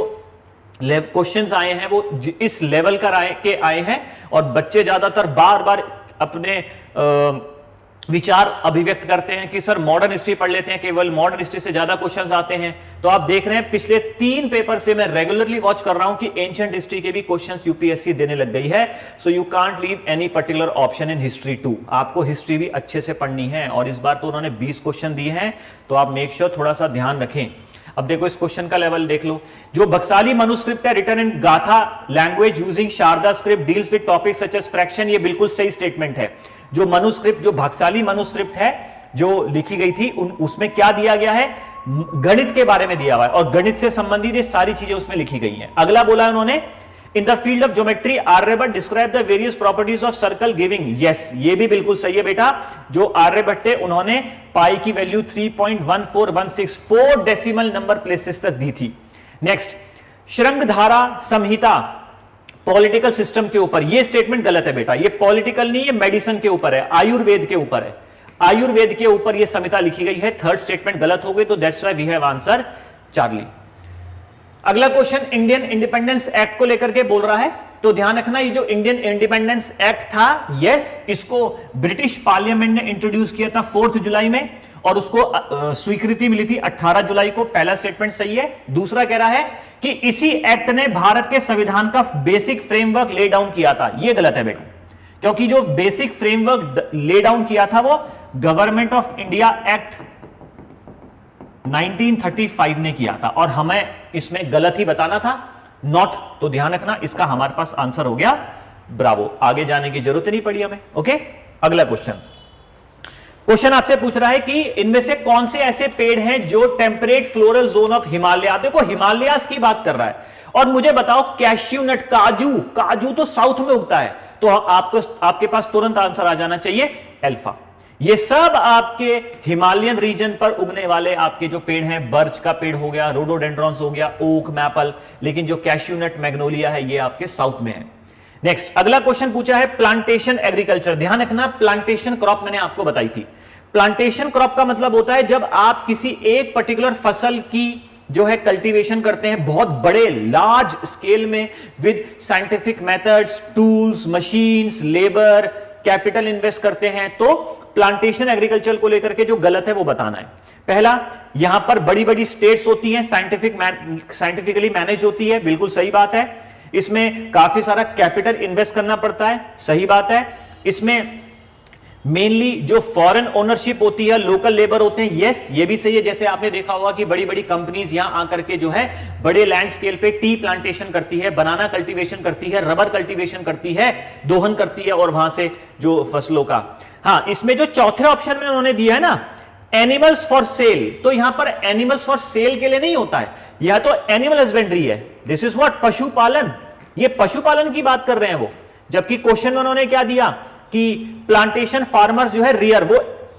क्वेश्चंस आए हैं वो इस लेवल का आए हैं और बच्चे ज्यादातर बार बार अपने विचार अभिव्यक्त करते हैं कि सर मॉडर्न हिस्ट्री पढ़ लेते हैं, केवल मॉडर्न हिस्ट्री से ज्यादा क्वेश्चंस आते हैं। तो आप देख रहे हैं पिछले 3 पेपर से मैं रेगुलरली वॉच कर रहा हूं कि एंशिएंट हिस्ट्री के भी क्वेश्चंस यूपीएससी देने लग गई है। So you can't leave any particular option in history too. आपको हिस्ट्री भी अच्छे से पढ़नी है और इस बार तो उन्होंने 20 क्वेश्चन दिए हैं, तो आप मेक श्योर थोड़ा सा ध्यान रखें। अब देखो इस क्वेश्चन का लेवल देख लो। जो बक्साली मनुस्क्रिप्ट है written in Gatha language using Sharada script deals with topics such as fraction, ये बिल्कुल सही स्टेटमेंट है। जो मनुस्क्रिप्ट, जो बक्साली मनुस्क्रिप्ट है जो लिखी गई थी उसमें क्या दिया गया है? गणित के बारे में दिया हुआ है और गणित से संबंधित ये सारी चीजें उसमें लिखी गई हैं। अगला बोला है उन्होंने in the field of geometry Aryabhatta describe the various properties of circle giving. Yes, ये भी बिल्कुल सही है बेटा। जो आर्यभट्ट थे उन्होंने पाई की वैल्यू 3.1416 4 डेसिमल नंबर प्लेसेस तक दी थी। नेक्स्ट, श्रृंगधारा संहिता पॉलिटिकल सिस्टम के ऊपर, ये स्टेटमेंट गलत है बेटा। ये पॉलिटिकल नहीं, ये मेडिसिन के ऊपर है, आयुर्वेद के ऊपर है। आयुर्वेद के ऊपर ये संहिता लिखी गई है। थर्ड स्टेटमेंट गलत हो गई, तो that's why we have answer Charlie. अगला क्वेश्चन इंडियन इंडिपेंडेंस एक्ट को लेकर के बोल रहा है। तो ध्यान रखना, ये जो इंडियन इंडिपेंडेंस एक्ट था, यस, इसको ब्रिटिश पार्लियामेंट ने इंट्रोड्यूस किया था 4 जुलाई में और उसको स्वीकृति मिली थी 18 जुलाई को। पहला स्टेटमेंट सही है। दूसरा कह रहा है कि इसी एक्ट ने भारत के संविधान का बेसिक फ्रेमवर्क ले डाउन किया था। यह गलत है बेटा, क्योंकि जो बेसिक फ्रेमवर्क ले डाउन किया था वो गवर्नमेंट ऑफ इंडिया एक्ट 1935 ने किया था और हमें इसमें गलत ही बताना था, नॉट। तो ध्यान रखना, इसका हमारे पास आंसर हो गया ब्रावो। आगे जाने की जरूरत नहीं पड़ी हमें। ओके, अगला क्वेश्चन आपसे पूछ रहा है कि इनमें से कौन से ऐसे पेड़ हैं जो temperate floral zone of Himalaya, देखो हिमालयास की बात कर रहा है, और मुझे बताओ कैश्यू नट, काजू तो साउथ में उगता है, तो आपके पास तुरंत आंसर आ जाना चाहिए अल्फा। ये सब आपके हिमालयन रीजन पर उगने वाले आपके जो पेड़ हैं, बर्च का पेड़ हो गया, रोडोडेंड्रॉन्स हो गया, ओक, मैपल, लेकिन जो कैश्यू नट, मैग्नोलिया है, ये आपके साउथ में है। नेक्स्ट, अगला क्वेश्चन पूछा है प्लांटेशन एग्रीकल्चर। ध्यान रखना, प्लांटेशन क्रॉप मैंने आपको बताई थी। प्लांटेशन क्रॉप का मतलब होता है जब आप किसी एक पर्टिकुलर फसल की जो है कल्टीवेशन करते हैं बहुत बड़े लार्ज स्केल में with scientific methods, tools, machines, labour, capital invest करते हैं। तो प्लांटेशन एग्रीकल्चर को लेकर के जो गलत है वो बताना है। पहला, यहां पर बड़ी बड़ी स्टेट्स होती हैं, साइंटिफिकली मैनेज होती है, बिल्कुल सही बात है। इसमें काफी सारा कैपिटल इन्वेस्ट करना पड़ता है, सही बात है। इसमें मेनली जो फॉरेन ओनरशिप होती है, लोकल लेबर होते हैं, यस, ये भी सही है। जैसे आपने देखा होगा कि बड़ी बड़ी कंपनीज यहां आकर के जो है बड़े लैंड स्केल पे टी प्लांटेशन करती है, बनाना कल्टीवेशन करती है, रबर कल्टीवेशन करती है, दोहन करती है और वहां से जो फसलों का। हाँ, इसमें जो चौथे ऑप्शन में उन्होंने दिया है ना, एनिमल्स फॉर सेल, तो यहां पर एनिमल्स फॉर सेल के लिए नहीं होता है, यह तो एनिमल हस्बेंड्री है। दिस इज व्हाट, पशुपालन। ये पशुपालन की बात कर रहे हैं वो, जबकि क्वेश्चन में उन्होंने क्या दिया कि प्लांटेशन फार्मर्स जो है रियर, वो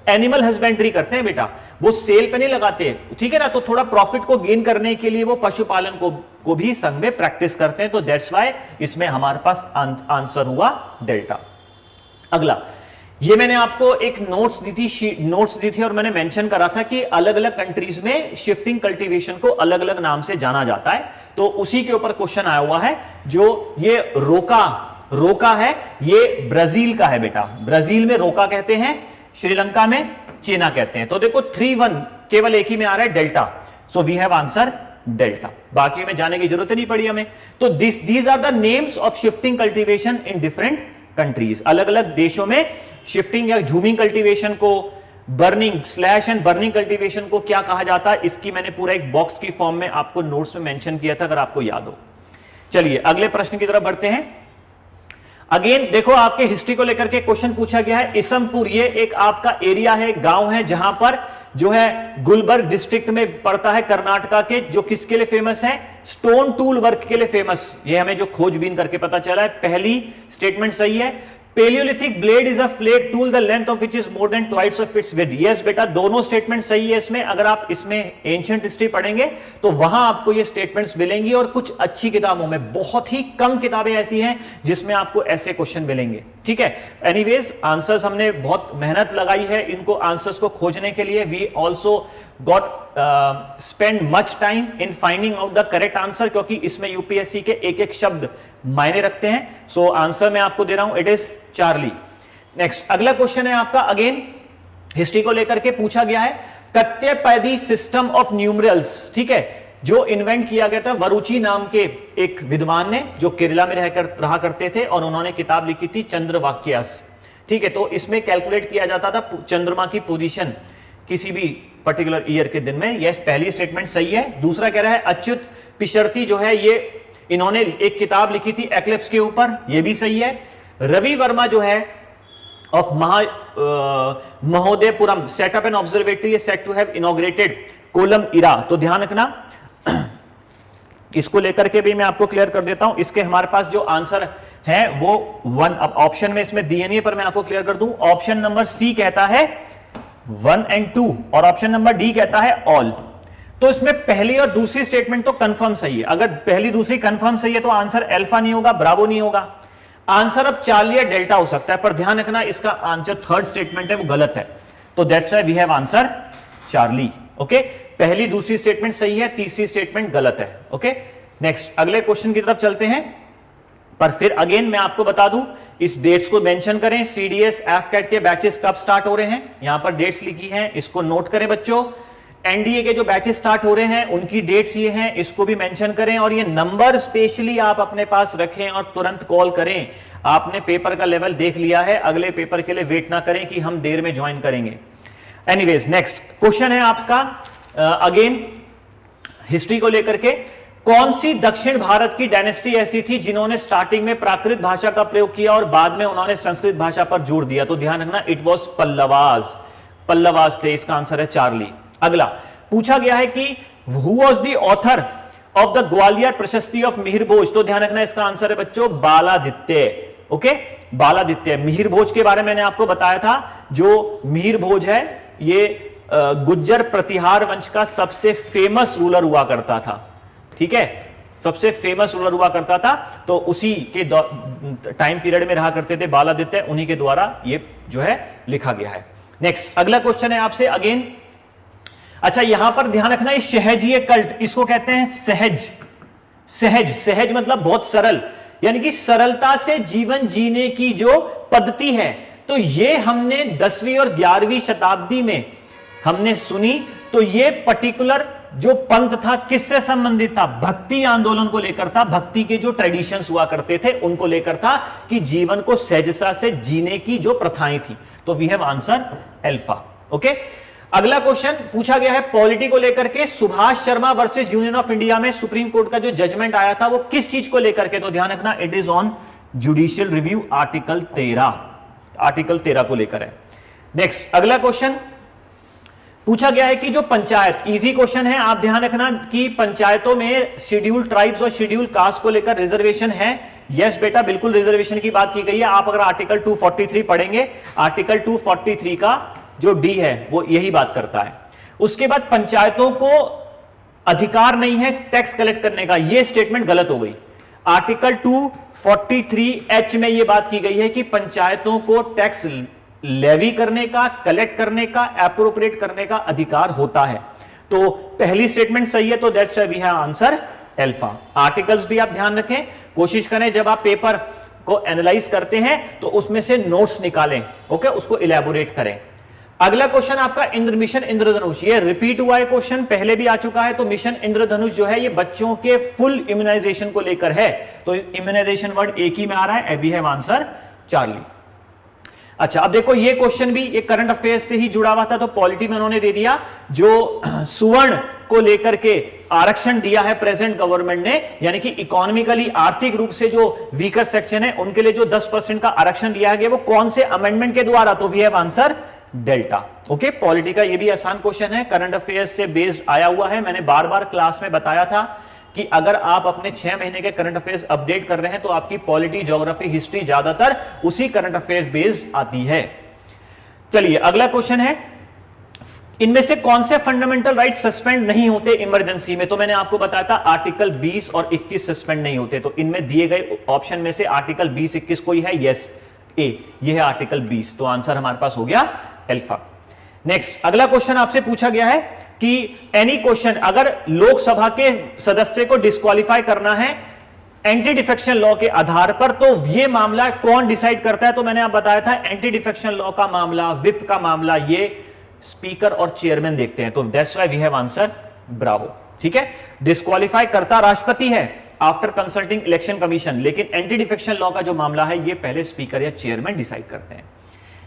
एनिमल हस्बेंड्री करते हैं बेटा, वो सेल पे नहीं लगाते, ठीक है ना। तो थोड़ा प्रॉफिट को गेन करने के लिए वो पशुपालन को भी संग में प्रैक्टिस करते हैं। तो दैट्स व्हाई इसमें हमारे पास आंसर हुआ डेल्टा। अगला, ये मैंने आपको एक नोट्स दी थी और मैंने मेंशन करा था कि अलग अलग कंट्रीज में शिफ्टिंग कल्टीवेशन को अलग अलग नाम से जाना जाता है। तो उसी के ऊपर क्वेश्चन आया हुआ है। जो ये रोका है, ये ब्राजील का है बेटा। ब्राजील में रोका कहते हैं, श्रीलंका में चीना कहते हैं। तो देखो 3-1 केवल एक ही में आ रहा है, Delta. So we have answer Delta. बाकी में जाने की जरूरत नहीं पड़ी हमें। तो these are the names of shifting cultivation in different countries. अलग अलग देशों में शिफ्टिंग या झूमिंग कल्टीवेशन को, burning slash and burning cultivation को क्या कहा जाता है, इसकी मैंने पूरा एक बॉक्स की फॉर्म में आपको नोट्स में मेंशन किया था, अगर आपको याद हो। चलिए अगले प्रश्न की तरफ बढ़ते हैं। अगेन देखो आपके हिस्ट्री को लेकर के क्वेश्चन पूछा गया है। इसमपुर ये एक आपका एरिया है, गांव है, जहां पर जो है गुलबर्ग डिस्ट्रिक्ट में पड़ता है कर्नाटका के, जो किसके लिए फेमस है? स्टोन टूल वर्क के लिए फेमस। ये हमें जो खोजबीन करके पता चला है। पहली स्टेटमेंट सही है। Paleolithic blade is a flayed tool, the length of which is more than twice of its width. Yes बेटा, दोनों स्टेटमेंट सही है इसमें। अगर आप इसमें एंशिएंट हिस्ट्री पढ़ेंगे तो वहां आपको ये स्टेटमेंट्स मिलेंगी, और कुछ अच्छी किताबों में, बहुत ही कम किताबें ऐसी हैं जिसमें आपको ऐसे क्वेश्चन मिलेंगे। ठीक है, एनीवेज आंसर्स हमने बहुत मेहनत लगाई है इनको आंसर्स को खोजने के लिए। We also got spend much time in finding out the correct answer, क्योंकि इसमें यूपीएससी के एक एक शब्द मायने रखते हैं। सो आंसर मैं आपको दे रहा हूं, इट इज चार्ली। नेक्स्ट अगला क्वेश्चन है आपका, अगेन हिस्ट्री को लेकर के पूछा गया है। कत्यपैदी सिस्टम ऑफ न्यूमरल्स, ठीक है, जो इन्वेंट किया गया था वरुचि नाम के एक विद्वान ने, जो केरला में रहा करते थे, और उन्होंने किताब लिखी थी चंद्रवाक्यास। ठीक है, तो इसमें कैलकुलेट किया जाता था चंद्रमा की पोजीशन किसी भी पर्टिकुलर ईयर के दिन में। यह पहली स्टेटमेंट सही है। दूसरा कह रहा है अच्युत पिशर्ती जो है, ये इन्होंने एक किताब लिखी थी एक्लिप्स के ऊपर, यह भी सही है। रवि वर्मा जो है of Mahodayapuram set up an observatory set to have inaugurated Kollam era. तो ध्यान रखना, इसको लेकर के भी मैं आपको क्लियर कर देता हूं। इसके हमारे पास जो आंसर है वो 1, अब ऑप्शन में इसमें दिए नहीं है पर मैं आपको क्लियर कर दूं। ऑप्शन नंबर सी कहता है 1 और 2, और ऑप्शन नंबर डी कहता है ऑल। तो इसमें पहली और दूसरी स्टेटमेंट तो कंफर्म सही है। अगर पहली दूसरी कंफर्म सही है तो आंसर अल्फा नहीं होगा, ब्रावो नहीं होगा। आंसर अब चार्ली या डेल्टा हो सकता है, पर ध्यान रखना इसका आंसर थर्ड स्टेटमेंट है वो गलत है। तो that's why we have answer Charlie. Okay, पहली दूसरी स्टेटमेंट सही है, तीसरी स्टेटमेंट गलत है। ओके, नेक्स्ट अगले क्वेश्चन की तरफ चलते हैं। पर फिर अगेन मैं आपको बता दूं, इस डेट्स को मेंशन करें। सीडीएस एफकेट के बैचेस कब स्टार्ट हो रहे हैं, यहां पर डेट्स लिखी हैं, इसको नोट करें बच्चों। एनडीए के जो बैचेस स्टार्ट हो रहे हैं उनकी डेट्स ये हैं, इसको भी मेंशन करें, और ये नंबर स्पेशली आप अपने पास रखें और तुरंत कॉल करें। आपने पेपर का लेवल देख लिया है, अगले पेपर के लिए वेट ना करें कि हम देर में ज्वाइन करेंगे। एनीवेज नेक्स्ट क्वेश्चन है आपका, अगेन हिस्ट्री को लेकर के। कौन सी दक्षिण भारत की डायनेस्टी ऐसी थी जिन्होंने स्टार्टिंग में प्राकृत भाषा का प्रयोग किया और बाद में उन्होंने संस्कृत भाषा पर जोर दिया? तो ध्यान रखना, इट वॉज पल्लवाज। पल्लवाज थे, इसका आंसर है चार्ली। अगला पूछा गया है कि who was the author of the Gwalior प्रशस्ति ऑफ मिहिर भोज? तो ध्यान रखना इसका आंसर है बच्चों बालादित्य। ओके, बालादित्य। मिहिर भोज के बारे में मैंने आपको बताया था। जो मिहिर भोज है ये गुज्जर प्रतिहार वंश का सबसे फेमस रूलर हुआ करता था। ठीक है, सबसे फेमस रूलर हुआ करता था, तो उसी के टाइम पीरियड में रहा करते थे बालादित्य, उन्हीं के द्वारा ये जो है लिखा गया है। नेक्स्ट अगला क्वेश्चन है आपसे अगेन। अच्छा, यहां पर ध्यान रखना, ये सहजीय कल्ट, इसको कहते हैं सहज। सहज, सहज मतलब बहुत सरल, यानी कि सरलता से जीवन जीने की जो पद्धति है, तो ये हमने 10वीं और 11वीं शताब्दी में हमने सुनी। तो ये पर्टिकुलर जो पंथ था किससे संबंधित था? भक्ति आंदोलन को लेकर था। भक्ति के जो ट्रेडिशंस हुआ करते थे उनको लेकर था, कि जीवन को सहजता से जीने की जो प्रथाएं थी। तो we have answer Alpha. Okay, अगला क्वेश्चन पूछा गया है पॉलिटी को लेकर के। Subhash Sharma versus union of India में सुप्रीम कोर्ट का जो जजमेंट आया था वो किस चीज को लेकर के? तो ध्यान रखना, it is on judicial review, article 13। Article 13 को लेकर है। नेक्स्ट अगला क्वेश्चन पूछा गया है कि जो पंचायत, इजी क्वेश्चन है, आप ध्यान रखना कि पंचायतों में शेड्यूल ट्राइब्स और शेड्यूल कास्ट को लेकर रिजर्वेशन है। यस बेटा, बिल्कुल रिजर्वेशन की बात की गई है। आप अगर आर्टिकल 243 पढ़ेंगे, आर्टिकल 243 का जो डी है वो यही बात करता है। उसके बाद पंचायतों को अधिकार नहीं है टैक्स कलेक्ट करने का, यह स्टेटमेंट गलत हो गई। आर्टिकल 243H में यह बात की गई है कि पंचायतों को टैक्स लेवी करने का, कलेक्ट करने का, एप्रोप्रिएट करने का अधिकार होता है। तो पहली स्टेटमेंट सही है, तो that's why we have answer Alpha. Articles भी आप ध्यान रखें, कोशिश करें जब आप पेपर को एनालाइज करते हैं तो उसमें से नोट्स निकालें, ओके, उसको इलेबोरेट करें। अगला क्वेश्चन आपका मिशन इंद्रधनुष, ये रिपीट हुआ है क्वेश्चन, पहले भी आ चुका है। तो मिशन इंद्रधनुष जो है ये बच्चों के फुल इम्यूनाइजेशन को लेकर है। तो इम्यूनाइजेशन वर्ड एक ही में आ रहा है, वी हैव आंसर चार्ली। अच्छा, अब देखो ये क्वेश्चन भी ये करंट अफेयर्स से ही जुड़ा हुआ था, तो पॉलिटी में उन्होंने दे दिया जो सुवर्ण को लेकर के आरक्षण दिया है प्रेजेंट गवर्नमेंट ने, यानी कि इकोनॉमिकली आर्थिक रूप से जो वीकर सेक्शन है उनके लिए जो 10% का आरक्षण दिया गया वो कौन से अमेंडमेंट के द्वारा? तो we have answer Delta. Okay, polity का ये भी आसान क्वेश्चन है, करंट अफेयर्स से बेस्ड आया हुआ है। मैंने बार बार क्लास में बताया था कि अगर आप अपने 6 महीने के करंट अफेयर्स अपडेट कर रहे हैं तो आपकी पॉलिटी, ज्योग्राफी, हिस्ट्री ज्यादातर उसी करंट अफेयर बेस्ड आती है। चलिए अगला क्वेश्चन है, इनमें से कौन से फंडामेंटल राइट सस्पेंड नहीं होते इमरजेंसी में? तो मैंने आपको बताया था आर्टिकल 20 और 21 सस्पेंड नहीं होते। तो इनमें दिए गए ऑप्शन में से आर्टिकल 20, 21 कोई है? यस, ए, ये है आर्टिकल 20। तो आंसर हमारे पास हो गया अल्फा। नेक्स्ट अगला क्वेश्चन आपसे पूछा गया है कि एनी क्वेश्चन, अगर लोकसभा के सदस्य को डिस्क्वालीफाई करना है एंटी डिफेक्शन लॉ के आधार पर, तो ये मामला कौन डिसाइड करता है? तो मैंने आप बताया था एंटी डिफेक्शन लॉ का मामला, विप का मामला, ये स्पीकर और चेयरमैन देखते हैं। तो that's why we have answer Bravo. ठीक है, डिस्क्वालीफाई करता राष्ट्रपति है आफ्टर कंसल्टिंग इलेक्शन कमीशन, लेकिन एंटी डिफेक्शन लॉ का जो मामला है ये पहले स्पीकर या चेयरमैन डिसाइड करते हैं।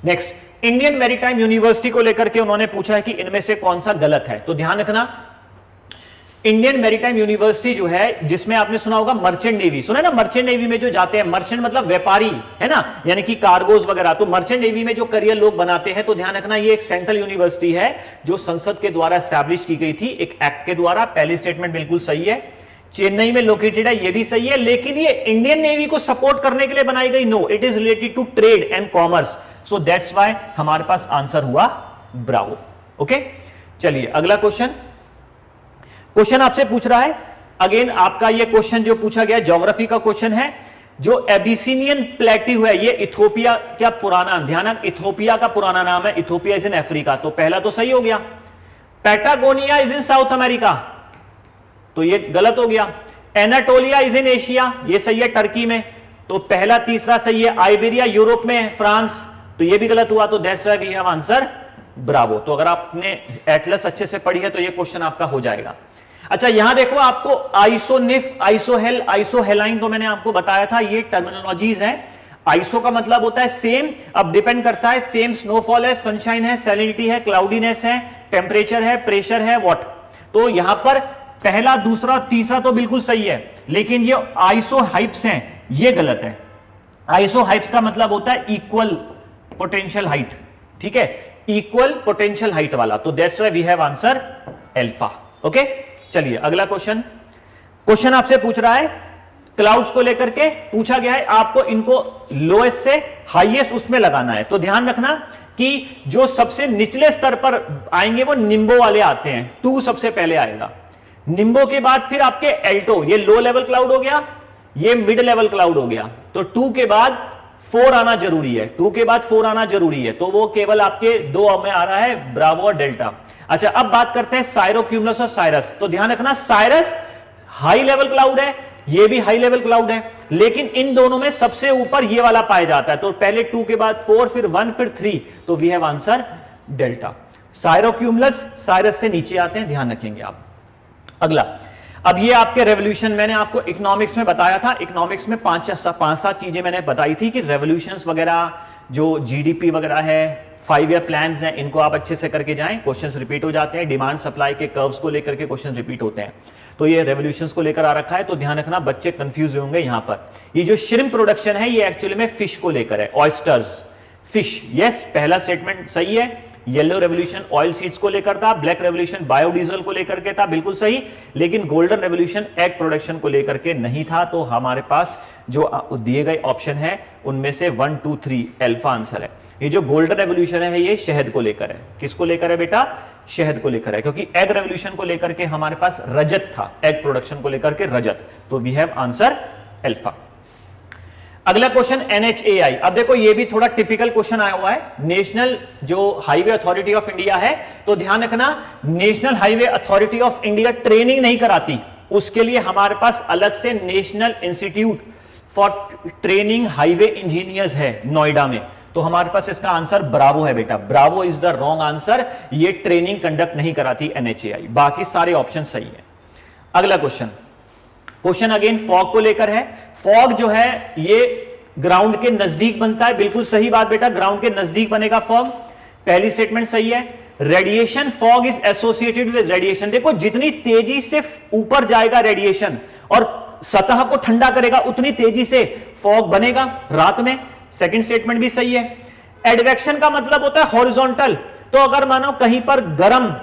नेक्स्ट, इंडियन मैरीटाइम यूनिवर्सिटी को लेकर के उन्होंने पूछा है कि इनमें से कौन सा गलत है। तो ध्यान रखना, इंडियन मैरीटाइम यूनिवर्सिटी जो है, जिसमें आपने सुना होगा मर्चेंट नेवी, सुना है ना? मर्चेंट नेवी में जो जाते हैं, मर्चेंट मतलब व्यापारी है ना, यानी कि कार्गोज वगैरह। तो मर्चेंट नेवी में जो करियर लोग बनाते हैं, तो ध्यान रखना ये एक सेंट्रल यूनिवर्सिटी है जो संसद के द्वारा एस्टैब्लिश की गई थी एक एक्ट के द्वारा। पहली स्टेटमेंट बिल्कुल सही है। चेन्नई में लोकेटेड है, ये भी सही है, लेकिन ये इंडियन नेवी को सपोर्ट करने के लिए बनाई गई? No, it is related to trade and commerce. So that's why हमारे पास आंसर हुआ ब्रावो। ओके, चलिए अगला क्वेश्चन आपसे पूछ रहा है, अगेन आपका ये क्वेश्चन जो पूछा गया ज्योग्राफी का क्वेश्चन है। जो एबिसिनियन प्लेट्यू है, ये इथोपिया क्या पुराना, ध्यान, इथोपिया का पुराना नाम है। इथोपिया इज इन अफ्रीका, तो पहला तो सही हो गया। Patagonia is in south America, तो ये गलत हो गया। एनाटोलिया इज इन एशिया, ये सही है टर्की में, तो पहला तीसरा सही है। आइबेरिया यूरोप में है, फ्रांस, तो ये भी गलत हुआ। तो that's why we have answer Bravo. तो अगर आपने एटलस अच्छे से पढ़ी है तो ये क्वेश्चन आपका हो जाएगा। अच्छा, यहां देखो, आपको आइसोनिफ, आइसोहेल, आइसोहेलाइन, तो मैंने आपको बताया था ये टर्मिनोलॉजीज हैं। आइसो का मतलब होता है सेम, अब डिपेंड करता है सेम स्नोफॉल है, सनशाइन है, सैलिनिटी है, क्लाउडीनेस है, टेम्परेचर है, प्रेशर है, व्हाट। तो यहां पर पहला, दूसरा, तीसरा तो बिल्कुल सही है, लेकिन ये आइसोहाइप्स हैं, ये गलत है। आइसोहाइप्स का मतलब होता है इक्वल पोटेंशियल हाइट, ठीक है, इक्वल पोटेंशियल हाइट वाला। तो that's why we have answer Alpha. Okay, चलिए अगला क्वेश्चन आपसे पूछ रहा है, क्लाउड्स को लेकर के पूछा गया है, आपको इनको लोएस्ट से हाईएस्ट उसमें लगाना है। तो ध्यान रखना कि जो सबसे निचले स्तर पर आएंगे वो निम्बो वाले आते हैं, 2 सबसे पहले आएगा, निम्बो के बाद फिर आपके एल्टो, ये लो लेवल क्लाउड हो गया, ये मिड लेवल क्लाउड हो गया। तो 2 के बाद 4 आना जरूरी है, 2 के बाद 4 आना जरूरी है। तो वो केवल आपके 2 में आ रहा है, ब्रावो और डेल्टा। अच्छा, अब बात करते हैं साइरोक्यूमुलस और साइरस। तो ध्यान रखना, साइरस हाई लेवल क्लाउड है, ये भी हाई लेवल क्लाउड है, लेकिन इन दोनों में सबसे ऊपर ये वाला पाया जाता है। तो पहले 2 के बाद 4, फिर 1, फिर 3, तो we have answer delta. Cirrocumulus cirrus से नीचे आते हैं, ध्यान रखेंगे आप। अगला, अब ये आपके रेवोल्यूशन, मैंने आपको इकोनॉमिक्स में बताया था, इकोनॉमिक्स में 5-7 चीजें मैंने बताई थी कि रेवोल्यूशंस वगैरह, जो जीडीपी वगैरह है, 5 ईयर प्लान्स हैं, इनको आप अच्छे से करके जाएं, क्वेश्चंस रिपीट हो जाते हैं। डिमांड सप्लाई के कर्व्स को लेकर के क्वेश्चन रिपीट होते हैं। तो ये रेवोल्यूशंस को लेकर आ रखा है, तो ध्यान रखना, बच्चे कंफ्यूज होंगे यहां पर। ये जो श्रिम्प प्रोडक्शन है ये एक्चुअली में फिश को लेकर है, ऑयस्टर्स, फिश। यस, पहला स्टेटमेंट सही है। येलो रेवोल्यूशन ऑयल सीड्स को लेकर था, ब्लैक रेवोल्यूशन बायोडीजल को लेकर के था, बिल्कुल सही, लेकिन गोल्डन रेवोल्यूशन एग प्रोडक्शन को लेकर के नहीं था। तो हमारे पास जो दिए गए ऑप्शन है उनमें से 1, 2, 3 अल्फा आंसर है। ये जो गोल्डन रेवोल्यूशन है ये शहद को लेकर है। किसको लेकर है बेटा? शहद को लेकर है, क्योंकि एग रेवोल्यूशन को लेकर के हमारे पास रजत था, एग प्रोडक्शन को लेकर के रजत। तो वी हैव आंसर अल्फा। अगला क्वेश्चन NHAI। अब देखो ये भी थोड़ा टिपिकल क्वेश्चन आया हुआ है। नेशनल जो हाईवे अथॉरिटी ऑफ इंडिया है, तो ध्यान रखना, national highway authority of India training नहीं कराती, उसके लिए हमारे पास अलग से national institute for training highway engineers है नोएडा में। तो हमारे पास इसका आंसर ब्रावो है बेटा, Bravo is the wrong answer. ये ट्रेनिंग कंडक्ट नहीं कराती NHAI, बाकी सारे ऑप्शन सही है। अगला क्वेश्चन अगेन फॉग को लेकर है। फॉग जो है ये ग्राउंड के नजदीक बनता है, बिल्कुल सही बात बेटा, ग्राउंड के नजदीक बनेगा फॉग, पहली स्टेटमेंट सही है। Radiation, fog is associated with radiation. देखो जितनी तेजी से ऊपर जाएगा रेडिएशन और सतह को ठंडा करेगा उतनी तेजी से फॉग बनेगा रात में। सेकंड स्टेटमेंट भी सही है। एडवेक्शन का मतलब होता है हॉरिजॉन्टल। तो अगर मानो कहीं पर गर्म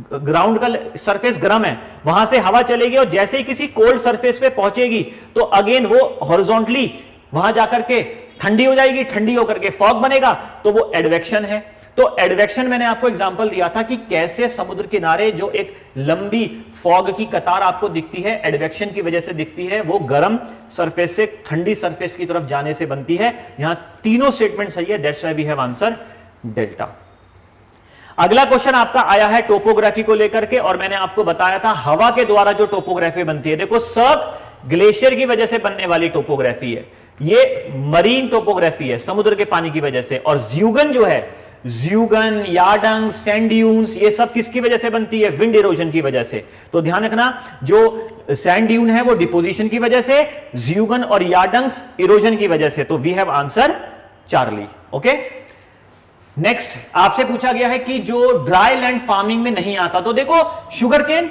ग्राउंड का सरफेस गर्म है, वहां से हवा चलेगी और जैसे ही किसी कोल्ड सरफेस पे पहुंचेगी तो अगेन वो हॉरिजॉन्टली वहां जाकर के ठंडी हो जाएगी, ठंडी होकर के फॉग बनेगा, तो वो एडवेक्शन है। तो एडवेक्शन मैंने आपको एग्जांपल दिया था कि कैसे समुद्र किनारे जो एक लंबी फॉग की कतार आपको दिखती है, एडवेक्शन की वजह से दिखती है, वो गर्म सरफेस से ठंडी सरफेस की तरफ जाने से बनती है। यहां तीनों स्टेटमेंट सही है, that's why we have answer Delta. अगला क्वेश्चन आपका आया है टोपोग्राफी को लेकर के, और मैंने आपको बताया था हवा के द्वारा जो टोपोग्राफी बनती है। देखो सर्क ग्लेशियर की वजह से बनने वाली टोपोग्राफी है, ये मरीन टोपोग्राफी है समुद्र के पानी की वजह से। और ज्यूगन जो है, ज्यूगन, यार्डंग, सैंड ड्यून्स, ये सब किसकी वजह से बनती है? विंड इरोजन की वजह से। तो ध्यान रखना, जो सैंड ड्यून है वो डिपोजिशन की वजह से, ज्यूगन और यार्डंग्स इरोजन की वजह से। तो we have answer Charlie. Okay, next आपसे पूछा गया है कि जो ड्राई लैंड फार्मिंग में नहीं आता, तो देखो शुगर केन,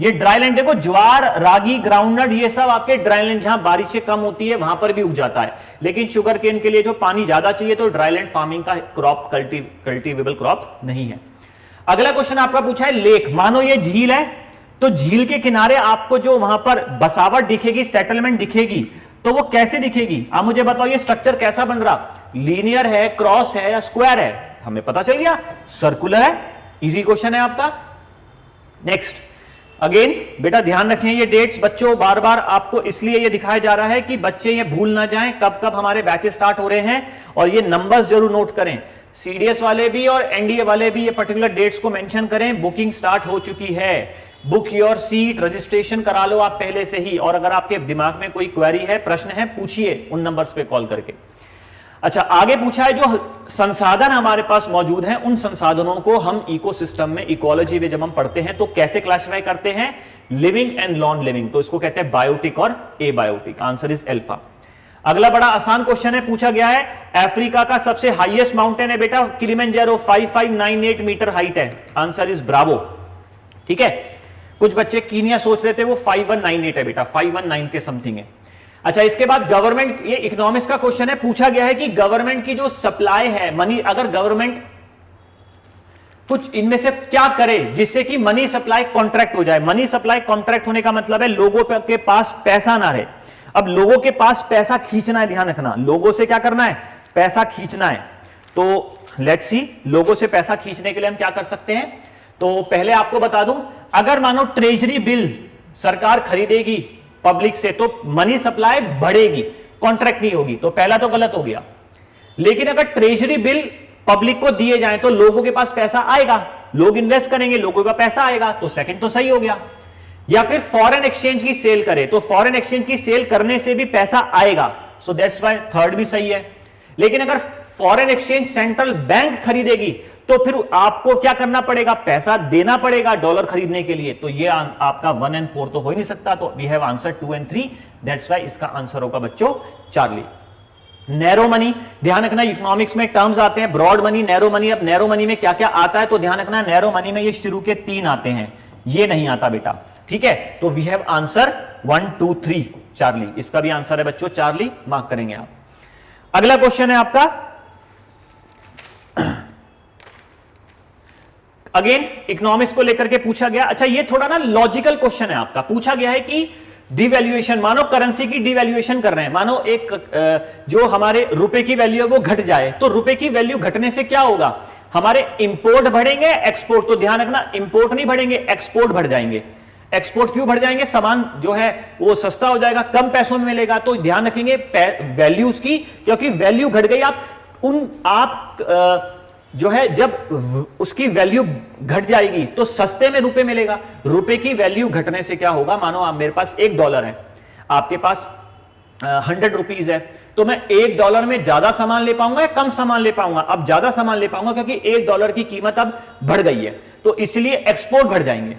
ये ड्राई लैंड, देखो ज्वार, रागी, ग्राउंडनट, ये सब आपके ड्राई लैंड जहां बारिशें कम होती है वहां पर भी उग जाता है। लेकिन शुगर केन के लिए जो पानी ज्यादा चाहिए, तो ड्राई लैंड फार्मिंग का क्रॉप कल्टीवेबल क्रॉप नहीं है। अगला क्वेश्चन आपका पूछा है लेक। मानो ये झील है, तो झील के किनारे आपको जो वहां पर बसावट दिखेगी, सेटलमेंट दिखेगी, तो वो कैसे दिखेगी? आप मुझे बताओ ये स्ट्रक्चर कैसा बन रहा? लीनियर है, क्रॉस है या स्क्वायर है? हमें पता चल गया, सर्कुलर है। इजी क्वेश्चन है आपका। नेक्स्ट, अगेन बेटा ध्यान रखें ये डेट्स बच्चों, बार बार आपको इसलिए ये दिखाया जा रहा है कि बच्चे ये भूल ना जाएं कब कब हमारे बैचेस स्टार्ट हो रहे हैं, और ये नंबर्स जरूर नोट करें। सीडीएस वाले भी और एनडीए वाले भी ये पर्टिकुलर डेट्स को मेंशन करें। बुकिंग स्टार्ट हो चुकी है, बुक योर सीट, रजिस्ट्रेशन करा लो आप पहले से ही। और अगर आपके दिमाग में कोई क्वेरी है, प्रश्न है, पूछिए उन नंबर्स पे कॉल करके। अच्छा, आगे पूछा है जो संसाधन हमारे पास मौजूद हैं, उन संसाधनों को हम इकोसिस्टम में, इकोलॉजी में जब हम पढ़ते हैं तो कैसे क्लासिफाई करते हैं? Living and non living. तो इसको कहते हैं बायोटिक और एबायोटिक। Answer is alpha. अगला बड़ा आसान क्वेश्चन है, पूछा गया है अफ्रीका का सबसे हाईएस्ट माउंटेन है बेटा किलिमंजारो, 5598 मीटर हाइट है। Answer is Bravo. ठीक है, कुछ बच्चे कीनिया सोच रहे थे, वो 5198 है बेटा, 519 के समथिंग है। अच्छा, इसके बाद गवर्नमेंट, ये इकोनॉमिक्स का क्वेश्चन है, पूछा गया है कि गवर्नमेंट की जो सप्लाई है मनी, अगर गवर्नमेंट कुछ इनमें से क्या करे जिससे कि मनी सप्लाई कॉन्ट्रैक्ट हो जाए। मनी सप्लाई कॉन्ट्रैक्ट होने का मतलब है लोगों के पास पैसा ना रहे। अब लोगों के पास पैसा खींचना है, ध्यान रखना, लोगों से क्या करना है? पैसा खींचना है। तो लेट्स सी, लोगों से पैसा खींचने के लिए हम क्या कर सकते हैं। तो पहले आपको बता दूं, अगर मानो ट्रेजरी बिल सरकार खरीदेगी पब्लिक से, तो मनी सप्लाई बढ़ेगी, कॉन्ट्रैक्ट नहीं होगी। तो पहला तो गलत हो गया। लेकिन अगर ट्रेजरी बिल पब्लिक को दिए जाए तो लोगों के पास पैसा आएगा, लोग इन्वेस्ट करेंगे, लोगों का पैसा आएगा, तो सेकंड तो सही हो गया। या फिर फॉरेन एक्सचेंज की सेल करे, तो फॉरेन एक्सचेंज की सेल करने से भी पैसा आएगा, सो दैट्स व्हाई थर्ड भी सही है। लेकिन अगर फॉरेन एक्सचेंज सेंट्रल बैंक खरीदेगी तो फिर आपको क्या करना पड़ेगा? पैसा देना पड़ेगा डॉलर खरीदने के लिए। तो ये आपका 1 और 4 तो हो ही नहीं सकता। तो वी हैव आंसर 2 और 3, दैट्स व्हाई इसका आंसर होगा बच्चों चार्ली। नैरो मनी, ध्यान रखना इकोनॉमिक्स में टर्म्स आते हैं, ब्रॉड मनी, नैरो मनी। अब नैरो मनी में क्या क्या आता है, तो ध्यान रखना नैरो मनी में ये शुरू के 3 आते हैं, ये नहीं आता बेटा। ठीक है, तो वी हैव आंसर 1, 2, 3 चार्ली। इसका भी आंसर है बच्चों चार्ली, मार्क करेंगे आप। अगला क्वेश्चन है आपका, अगेन इकोनॉमिक्स को लेकर के पूछा गया। अच्छा, ये थोड़ा ना लॉजिकल क्वेश्चन है आपका। पूछा गया है कि डिवैल्यूएशन, मानो करेंसी की डिवैल्यूएशन कर रहे हैं, मानो एक जो हमारे रुपए की वैल्यू है वो घट जाए, तो रुपए की वैल्यू घटने से क्या होगा? हमारे इंपोर्ट बढ़ेंगे, एक्सपोर्ट। तो ध्यान रखना, इंपोर्ट नहीं बढ़ेंगे, एक्सपोर्ट बढ़ जाएंगे। एक्सपोर्ट क्यों बढ़ जाएंगे? सामान जो है वो सस्ता हो जाएगा, कम पैसों में मिलेगा। तो ध्यान रखेंगे वैल्यूज की, क्योंकि वैल्यू घट गई, आप जो है जब उसकी वैल्यू घट जाएगी तो सस्ते में रुपए मिलेगा। रुपए की वैल्यू घटने से क्या होगा? मानो आप, मेरे पास $1 है, आपके पास 100 रुपीज है, तो मैं $1 में ज्यादा सामान ले पाऊंगा या कम सामान ले पाऊंगा? अब ज्यादा सामान ले पाऊंगा, क्योंकि $1 की कीमत अब बढ़ गई है, तो इसलिए एक्सपोर्ट बढ़ जाएंगे।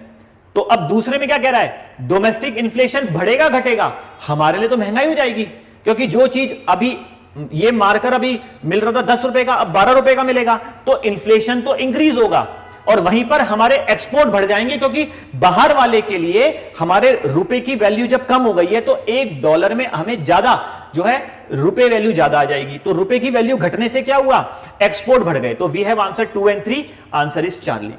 तो अब दूसरे में क्या कह रहा है? डोमेस्टिक इन्फ्लेशन बढ़ेगा घटेगा? हमारे लिए तो महंगाई हो जाएगी, क्योंकि जो चीज अभी ये मार्कर अभी मिल रहा था 10 रुपए का, अब 12 रुपए का मिलेगा, तो इन्फ्लेशन तो इंक्रीज होगा और वहीं पर हमारे एक्सपोर्ट बढ़ जाएंगे, क्योंकि बाहर वाले के लिए हमारे रुपए की वैल्यू जब कम हो गई है तो $1 में हमें ज्यादा जो है रुपए वैल्यू ज्यादा आ जाएगी, तो रुपए की वैल्यू घटने से क्या हुआ, एक्सपोर्ट बढ़ गए। तो we have answer 2 and 3, answer is Charlie.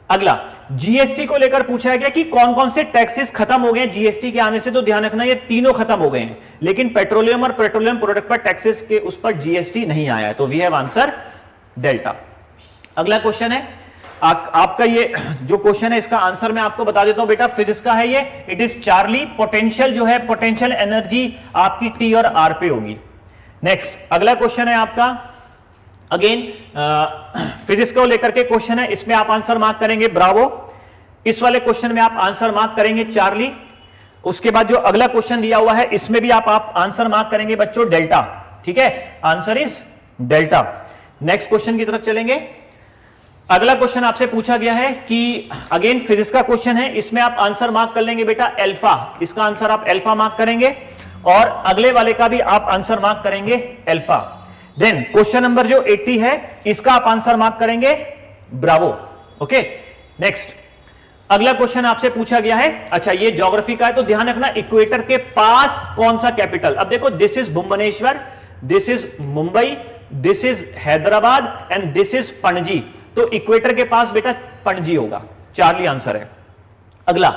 अगला जीएसटी को लेकर पूछा गया कि कौन कौन से टैक्सेस खत्म हो गए जीएसटी के आने से, तो ध्यान रखना ये तीनों खत्म हो गए हैं, लेकिन पेट्रोलियम और पेट्रोलियम प्रोडक्ट पर टैक्सेस के उस पर जीएसटी नहीं आया है, तो वी हैव आंसर डेल्टा। अगला क्वेश्चन है आपका, ये जो क्वेश्चन है इसका आंसर मैं आपको बता देता हूं बेटा, फिजिक्स का है ये, इट इज चार्ली। पोटेंशियल जो है, पोटेंशियल एनर्जी आपकी टी और आर पे होगी। नेक्स्ट अगला क्वेश्चन है आपका, अगेन फिजिक्स को लेकर के क्वेश्चन है, इसमें आप आंसर मार्क करेंगे ब्रावो, इस वाले क्वेश्चन में आप आंसर मार्क करेंगे चार्ली। उसके बाद जो अगला क्वेश्चन दिया हुआ है इसमें भी आप आंसर मार्क करेंगे बच्चों डेल्टा, ठीक है, answer is delta. Next question की तरफ चलेंगे। अगला क्वेश्चन आपसे पूछा गया है कि अगेन फिजिक्स का क्वेश्चन है, इसमें आप आंसर मार्क कर लेंगे बेटा अल्फा, इसका आंसर आप अल्फा मार्क करेंगे और अगले वाले का भी आप आंसर मार्क करेंगे अल्फा। देन क्वेश्चन नंबर जो 80 है इसका आप आंसर मार्क करेंगे ब्रावो। ओके, नेक्स्ट अगला क्वेश्चन आपसे पूछा गया है, अच्छा ये ज्योग्राफी का है, तो ध्यान रखना इक्वेटर के पास कौन सा कैपिटल, अब देखो this is Bhubaneswar, this is Mumbai, this is Hyderabad and this is Panaji, तो इक्वेटर के पास बेटा पणजी होगा, चार्ली आंसर है। अगला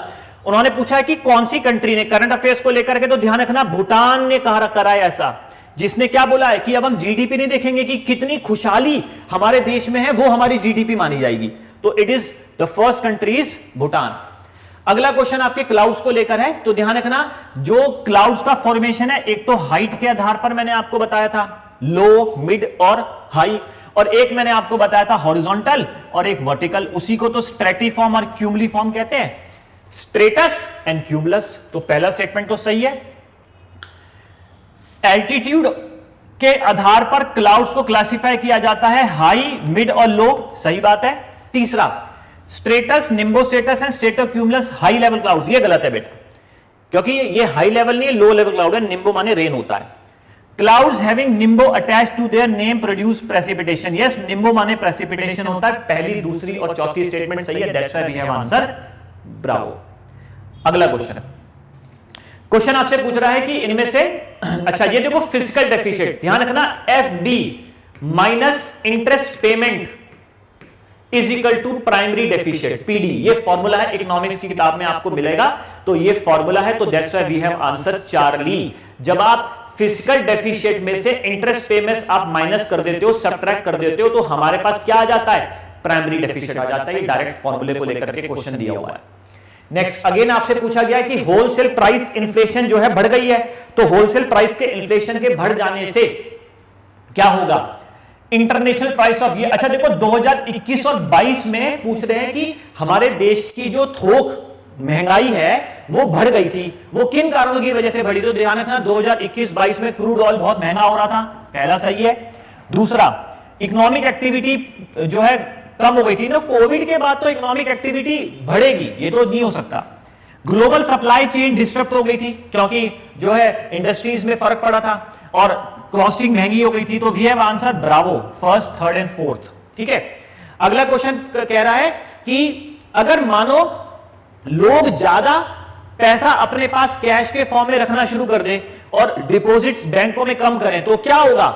उन्होंने पूछा है कि कौन सी कंट्री ने, करंट अफेयर्स को लेकर के, तो ध्यान रखना भूटान ने कहा करा है ऐसा, जिसने क्या बोला है कि अब हम जीडीपी नहीं देखेंगे कि कितनी खुशहाली हमारे देश में है, वो हमारी जीडीपी मानी जाएगी, तो it is the first country is Bhutan. अगला क्वेश्चन आपके क्लाउड्स को लेकर है, तो ध्यान रखना जो क्लाउड्स का फॉर्मेशन है, एक तो हाइट के आधार पर मैंने आपको बताया था, लो, मिड और हाई, और एक मैंने आपको बताया था हॉरिजॉन्टल और एक वर्टिकल, उसी को तो स्ट्रेटिफॉर्म और क्यूमुलिफॉर्म कहते हैं, स्ट्रेटस एंड क्यूमुलस, तो पहला स्टेटमेंट तो सही है। एल्टीट्यूड के आधार पर क्लाउड्स को क्लासिफाई किया जाता है हाई, मिड और लो, सही बात है। तीसरा स्ट्रेटस, निम्बोस्ट्रेटस एंड स्ट्रेटोक्यूमुलस हाई लेवल क्लाउड्स, ये गलत है बेटा, क्योंकि ये हाई लेवल नहीं है, लो लेवल क्लाउड है, निम्बो माने रेन होता है। Clouds having nimbo attached to their name produce precipitation. Yes, nimbo माने precipitation होता है, पहली, दूसरी और चौथी स्टेटमेंट सही है, that's why we have answer Bravo. अगला क्वेश्चन, क्वेश्चन आपसे पूछ रहा है कि इनमें से, अच्छा ये देखो फिजिकल डेफिशिएंट, ध्यान रखना FD minus interest payment is equal to primary deficient PD, ये फॉर्मूला है, इकोनॉमिक्स की किताब में आपको मिलेगा, तो ये फॉर्मूला है, तो that's why we have answer Charlie. जब आप फिजिकल डेफिशिएंट में से इंटरेस्ट पेमेंट्स आप माइनस कर देते हो, सब्ट्रैक्ट कर देते हो, तो हमारे पास क्या आ जाता है, प्राइमरी डेफिशिएंट आ जाता है। ये डायरेक्ट फॉर्मूले को लेकर के क्वेश्चन दिया हुआ है। नेक्स्ट अगेन आपसे पूछा गया है कि होलसेल प्राइस इन्फ्लेशन जो है बढ़ गई है, तो होलसेल प्राइस के इन्फ्लेशन के बढ़ जाने से क्या होगा, इंटरनेशनल प्राइस ऑफ ये, अच्छा देखो 2021 और 22 में पूछ रहे हैं कि हमारे देश की जो थोक महंगाई है वो बढ़ गई थी, वो किन कारणों की वजह से बढ़ी, तो ध्यान रखना 2021-22 में क्रूड ऑयल बहुत महंगा हो रहा था, पहला सही है। दूसरा इकोनॉमिक एक्टिविटी जो है कम हो गई थी ना, कोविड के बाद तो इकोनॉमिक एक्टिविटी बढ़ेगी, ये तो नहीं हो सकता। ग्लोबल सप्लाई चेन डिस्टर्ब हो गई थी, क्योंकि जो है इंडस्ट्रीज में फर्क पड़ा था और कॉस्टिंग महंगी हो गई थी, तो we have answer Bravo, first, third and fourth, ठीक है। अगला क्वेश्चन कह रहा है कि अगर मानो लोग ज्यादा पैसा अपने पास कैश के फॉर्म में रखना शुरू कर दें और डिपॉजिट्स बैंकों में कम करें, तो क्या होगा,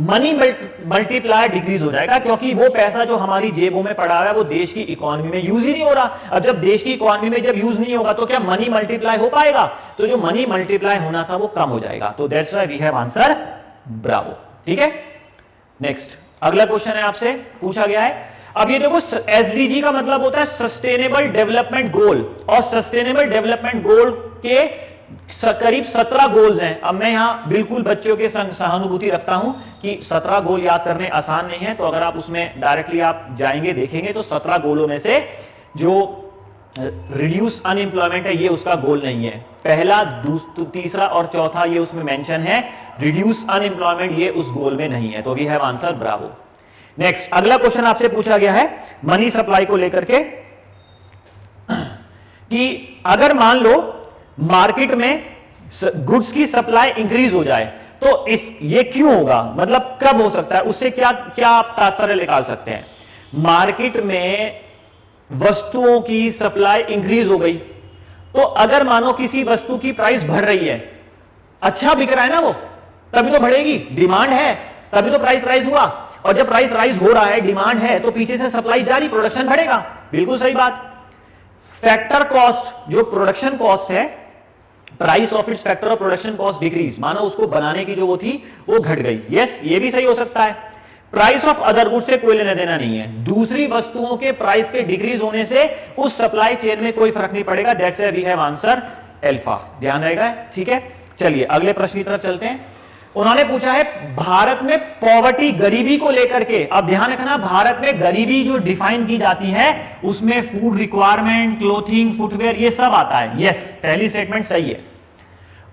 मनी मल्टीप्लायर डिक्रीज हो जाएगा, क्योंकि वो पैसा जो हमारी जेबों में पड़ा हुआ है वो देश की इकोनॉमी में यूज ही नहीं हो रहा। अब जब देश की इकोनॉमी में जब यूज नहीं होगा तो क्या मनी मल्टीप्लाई हो पाएगा, तो जो मनी मल्टीप्लाई होना था वो कम हो जाएगा, तो that's why we have answer Bravo, ठीक है। नेक्स्ट अगला क्वेश्चन है आपसे पूछा गया है, अब ये देखो एसडीजी का मतलब होता है सस्टेनेबल डेवलपमेंट गोल, और सस्टेनेबल डेवलपमेंट गोल के करीब 17 गोल्स हैं। अब मैं यहां बिल्कुल बच्चों के संग सहानुभूति रखता हूं कि 17 गोल याद करने आसान नहीं है, तो अगर आप उसमें डायरेक्टली आप जाएंगे देखेंगे तो 17 गोलों में से जो रिड्यूस अनएम्प्लॉयमेंट है ये उसका गोल नहीं है, पहला, तीसरा और चौथा ये उसमें मेंशन है, रिड्यूस अनएम्प्लॉयमेंट ये उस गोल में नहीं है, तो we have answer Bravo. Next अगला क्वेश्चन आपसे पूछा गया है मनी सप्लाई को लेकर के कि अगर मान लो मार्केट में गुड्स की सप्लाई इंक्रीज हो जाए तो ये क्यों होगा, मतलब कब हो सकता है, उससे क्या क्या आप तात्पर्य निकाल सकते हैं। मार्केट में वस्तुओं की सप्लाई इंक्रीज हो गई, तो अगर मानो किसी वस्तु की प्राइस बढ़ रही है, अच्छा बिक रहा है ना वो, तभी तो बढ़ेगी, डिमांड है तभी तो प्राइस राइज हुआ, और जब प्राइस राइज हो रहा है, डिमांड है, तो पीछे से सप्लाई जारी, प्रोडक्शन बढ़ेगा। बिल्कुल सही बात। फैक्टर कॉस्ट, जो प्रोडक्शन कॉस्ट है, price of its factor of production cost decrease, मानो उसको बनाने की जो वो थी वो घट गई। यस, ये भी सही हो सकता है। प्राइस ऑफ अदर गुड्स से कोई लेना देना नहीं है, दूसरी वस्तुओं के प्राइस के डिक्रीज होने से उस सप्लाई चेन में कोई फर्क नहीं पड़ेगा। That's why we have answer Alpha, ध्यान रहेगा। ठीक है, चलिए अगले प्रश्न की तरफ चलते हैं। उन्होंने पूछा है भारत में पॉवर्टी, गरीबी को लेकर के, अब ध्यान रखना, भारत में गरीबी जो डिफाइन की जाती है उसमें फूड रिक्वायरमेंट, क्लोथिंग, फुटवेयर, ये सब आता है। यस, पहली स्टेटमेंट सही है।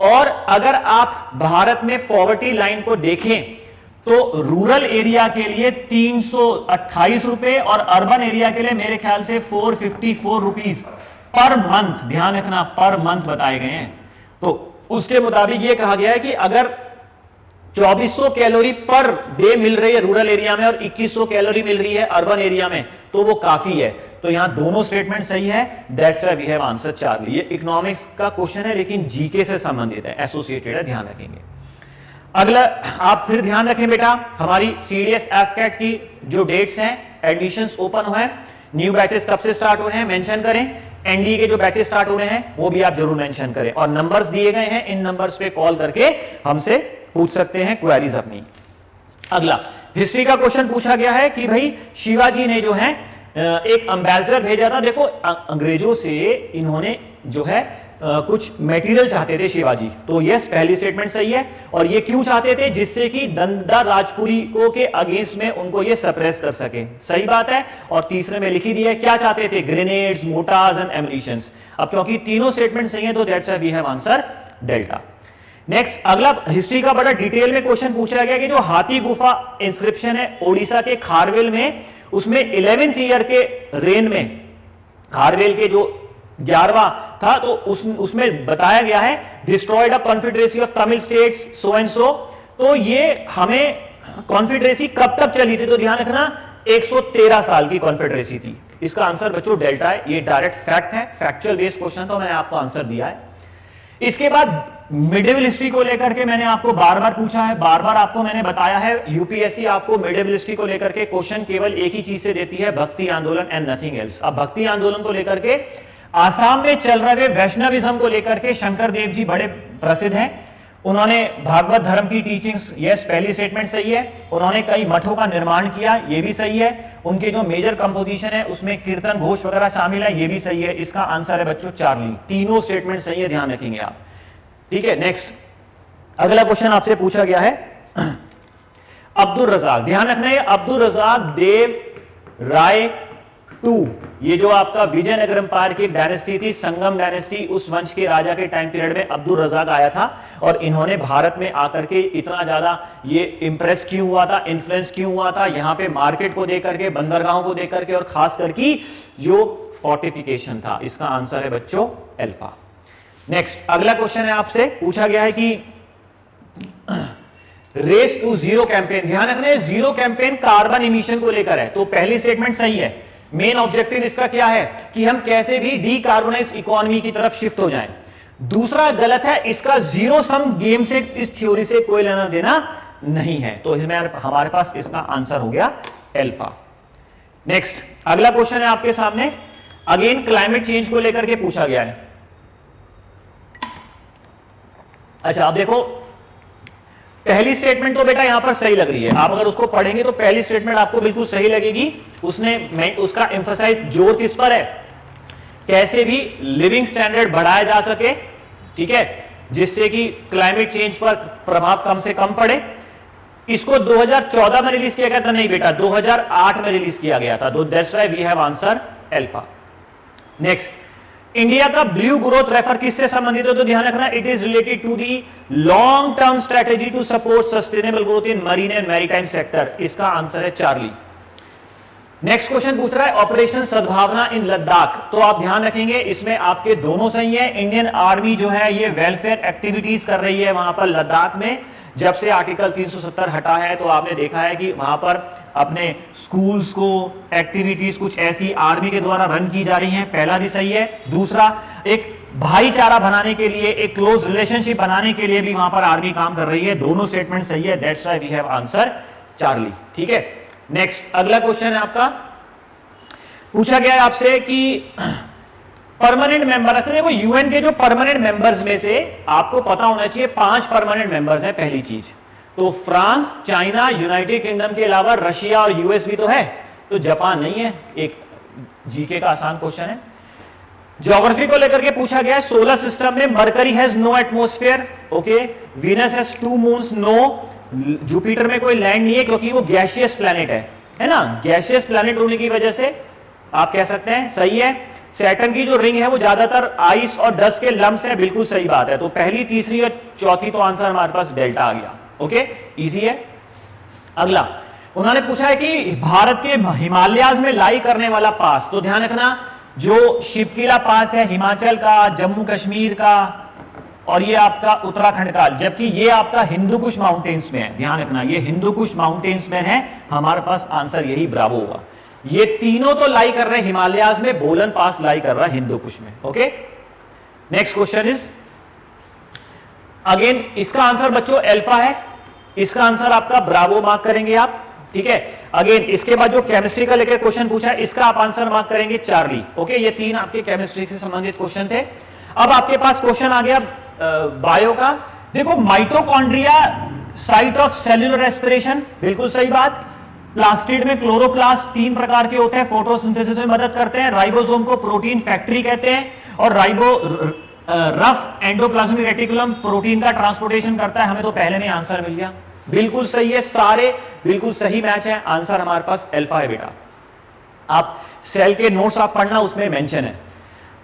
और अगर आप भारत में पॉवर्टी लाइन को देखें तो रूरल एरिया के लिए 328 रुपए और अर्बन एरिया के लिए मेरे ख्याल से 454 रुपीज पर मंथ, ध्यान रखना पर मंथ बताए गए हैं। तो उसके मुताबिक यह कहा गया है कि अगर 2400 कैलोरी पर डे मिल रही है रूरल एरिया में और 2100 कैलोरी मिल रही है अर्बन एरिया में, तो वो काफी है। तो यहां दोनों स्टेटमेंट सही है। That's why we have answer Charlie. ये इकोनॉमिक्स का क्वेश्चन है लेकिन जीके से संबंधित है, एसोसिएटेड है, ध्यान रखेंगे। अगला आप फिर ध्यान रखें बेटा, हमारी सीडीएस एफकेट की जो डेट्स हैं, एडमिशंस ओपन हुए हैं, न्यू बैचेस कब से स्टार्ट हो रहे हैं मेंशन करें, एनडीए के जो बैचेस स्टार्ट हो रहे हैं वो भी आप जरूर मेंशन करें, और नंबर्स दिए गए हैं, इन नंबर्स पे कॉल करके हमसे पूछ सकते हैं क्वेरीज अपनी। अगला हिस्ट्री का क्वेश्चन पूछा गया है कि भाई शिवाजी ने जो है एक एम्बेसडर भेजा था। देखो अंग्रेजों से इन्होंने जो है कुछ मटेरियल चाहते थे शिवाजी, तो यस पहली स्टेटमेंट सही है। और ये क्यों चाहते थे, जिससे कि दंदा राजपुरी को के अगेंस्ट में उनको ये सप्रेस कर सके, सही बात है। और तीसरे में लिखी दी है क्या चाहते थे, ग्रेनेड्स, मोर्टार्स एंड एम्युनिशंस। अब क्योंकि तीनों स्टेटमेंट सही है तो that's why we have answer Delta. Next अगला हिस्ट्री का बड़ा डिटेल में क्वेश्चन पूछा गया कि जो हाथी गुफा इंस्क्रिप्शन है ओडिशा के खारवेल में, उसमें 11th ईयर के रेन में खारवेल के जो 11वां था, तो उसमें बताया गया है destroyed a confederacy of Tamil states so and so. तो ये हमें कॉन्फेडरेसी कब तक चली थी, तो ध्यान रखना 113 साल की कॉन्फेडरेसी थी। इसका आंसर बच्चों डेल्टा है, ये डायरेक्ट फैक्ट है, फैक्चुअल बेस्ड क्वेश्चन, तो मैंने आपको आंसर दिया है। इसके बाद मिडिवल हिस्ट्री को लेकर के मैंने आपको बार बार पूछा है, बार बार आपको मैंने बताया है, यूपीएससी आपको मिडिवल हिस्ट्री को लेकर के क्वेश्चन केवल एक ही चीज से देती है, भक्ति आंदोलन एंड नथिंग एल्स। अब भक्ति आंदोलन को लेकर के आसाम में चल रहे वैष्णविज्म को लेकर के शंकर देव जी बड़े प्रसिद्ध हैं। उन्होंने भागवत धर्म की टीचिंग्स, यस पहली स्टेटमेंट सही है। उन्होंने कई मठों का निर्माण किया, ये भी सही है। उनके जो मेजर कंपोजिशन है उसमें कीर्तन घोष वगैरह शामिल है, ये भी सही है। इसका आंसर है बच्चों चार्ली, तीनों स्टेटमेंट सही है, ध्यान रखेंगे आप। ठीक है, नेक्स्ट अगला क्वेश्चन आपसे पूछा गया है अब्दुल रजाक, ध्यान रखना है अब्दुल रजाक देव राय टू, ये जो आपका विजयनगर एम्पायर की एक डायनेस्टी थी, संगम डायनेस्टी, उस वंश के राजा के टाइम पीरियड में अब्दुल रजाक आया था। और इन्होंने भारत में आकर के इतना ज्यादा ये इंप्रेस क्यों हुआ था, इन्फ्लुएंस क्यों हुआ था, यहाँ पे मार्केट को देकर के, बंदरगाहों को देकर के, और खास करके जो फोर्टिफिकेशन था। इसका आंसर है बच्चों अल्फा। नेक्स्ट अगला क्वेश्चन है आपसे पूछा गया है कि रेस टू जीरो कैंपेन, ध्यान रखना है जीरो कैंपेन कार्बन इमिशन को लेकर है, तो पहली स्टेटमेंट सही है। मेन ऑब्जेक्टिव इसका क्या है कि हम कैसे भी डीकार्बोनाइज इकोनॉमी की तरफ शिफ्ट हो जाएं। दूसरा गलत है, इसका जीरो सम गेम से, इस थ्योरी से कोई लेना देना नहीं है, तो हमारे पास इसका आंसर हो गया अल्फा। नेक्स्ट अगला क्वेश्चन है आपके सामने, अगेन क्लाइमेट चेंज को लेकर के पूछा गया है। अच्छा आप देखो पहली स्टेटमेंट तो बेटा यहां पर सही लग रही है, आप अगर उसको पढ़ेंगे तो पहली स्टेटमेंट आपको बिल्कुल सही लगेगी। उसका एम्फसाइज जोर किस पर है, कैसे भी लिविंग स्टैंडर्ड बढ़ाया जा सके, ठीक है, जिससे कि क्लाइमेट चेंज पर प्रभाव कम से कम पड़े। इसको 2014 में रिलीज किया गया था, नहीं बेटा 2008 में रिलीज किया गया था, तो that's why we have answer Alpha. Next India का ब्लू ग्रोथ रेफर किससे संबंधित है, तो ध्यान रखना it is related to the long term strategy to support sustainable growth in marine and maritime sector. इसका आंसर है चार्ली। नेक्स्ट क्वेश्चन पूछ रहा है ऑपरेशन सद्भावना इन लद्दाख। तो आप ध्यान रखेंगे इसमें आपके दोनों सही है। इंडियन आर्मी जो है ये वेलफेयर एक्टिविटीज कर रही है वहां पर लद्दाख में। जब से आर्टिकल 370 हटा है तो आपने देखा है कि वहां पर अपने स्कूल्स को एक्टिविटीज कुछ ऐसी आर्मी के द्वारा रन की जा रही हैं। पहला भी सही है। दूसरा, एक भाईचारा बनाने के लिए, एक क्लोज रिलेशनशिप बनाने के लिए भी वहां पर आर्मी काम कर रही है। दोनों स्टेटमेंट सही है। That's why we have answer Charlie. ठीक है, नेक्स्ट अगला क्वेश्चन है आपका। पूछा गया है आपसे कि परमानेंट मेंबर, देखो यूएन के जो परमानेंट मेंबर्स में से आपको पता होना चाहिए 5 परमानेंट मेंबर्स हैं। पहली चीज तो फ्रांस, चाइना, यूनाइटेड किंगडम के अलावा रशिया और यूएस भी तो है, तो जापान नहीं है। एक जीके का आसान क्वेश्चन है। ज्योग्राफी को लेकर के पूछा गया है सोलर सिस्टम में Mercury has no atmosphere, okay, Venus has 2 moons, no, Jupiter में कोई लैंड नहीं है क्योंकि वो गैसियस प्लैनेट है ना। गैसियस प्लैनेट होने की वजह से आप कह सकते हैं सही है। सैटर्न की जो रिंग है वो ज्यादातर आइस और डस्ट के लम्स है, बिल्कुल सही बात है। तो पहली, तीसरी और चौथी तो आंसर हमारे पास डेल्टा आ गया। ओके, इजी है। अगला उन्होंने पूछा है कि भारत के हिमालयाज में लाई करने वाला पास, तो ध्यान रखना जो शिवकिला पास है हिमाचल का, जम्मू कश्मीर का और ये आपका उत्तराखंड का, जबकि ये आपका हिंदुकुश माउंटेन्स में है। ध्यान रखना ये हिंदुकुश माउंटेन्स में है। हमारे पास आंसर यही ब्रावो होगा। ये तीनों तो लाई कर रहे हैं हिमालयाज में, बोलन पास लाई कर रहा है हिंदुकुश में। Okay, next question is again, इसका आंसर बच्चों अल्फा है। इसका आंसर आपका ब्रावो मार्क करेंगे आप। ठीक है, अगेन इसके बाद जो केमिस्ट्री का लेकर क्वेश्चन पूछा है इसका आप आंसर मार्क करेंगे चार्ली। ओके, ये 3 आपके केमिस्ट्री से संबंधित क्वेश्चन थे। अब आपके पास क्वेश्चन आ गया बायो का। देखो mitochondria site of cellular respiration, बिल्कुल सही बात। प्लास्टिड में क्लोरोप्लास्ट 3 प्रकार के होते हैं, फोटोसिंथेसिस में मदद करते हैं। राइबोसोम को प्रोटीन फैक्ट्री कहते हैं और रफ एंडोप्लाज्मिक रेटिकुलम प्रोटीन का ट्रांसपोर्टेशन करता है। हमें तो पहले में आंसर मिल गया, बिल्कुल सही है। सारे बिल्कुल सही मैच है। आंसर हमारे पास अल्फा है बेटा। आप सेल के नोट्स आप पढ़ना, उसमें मेंशन है।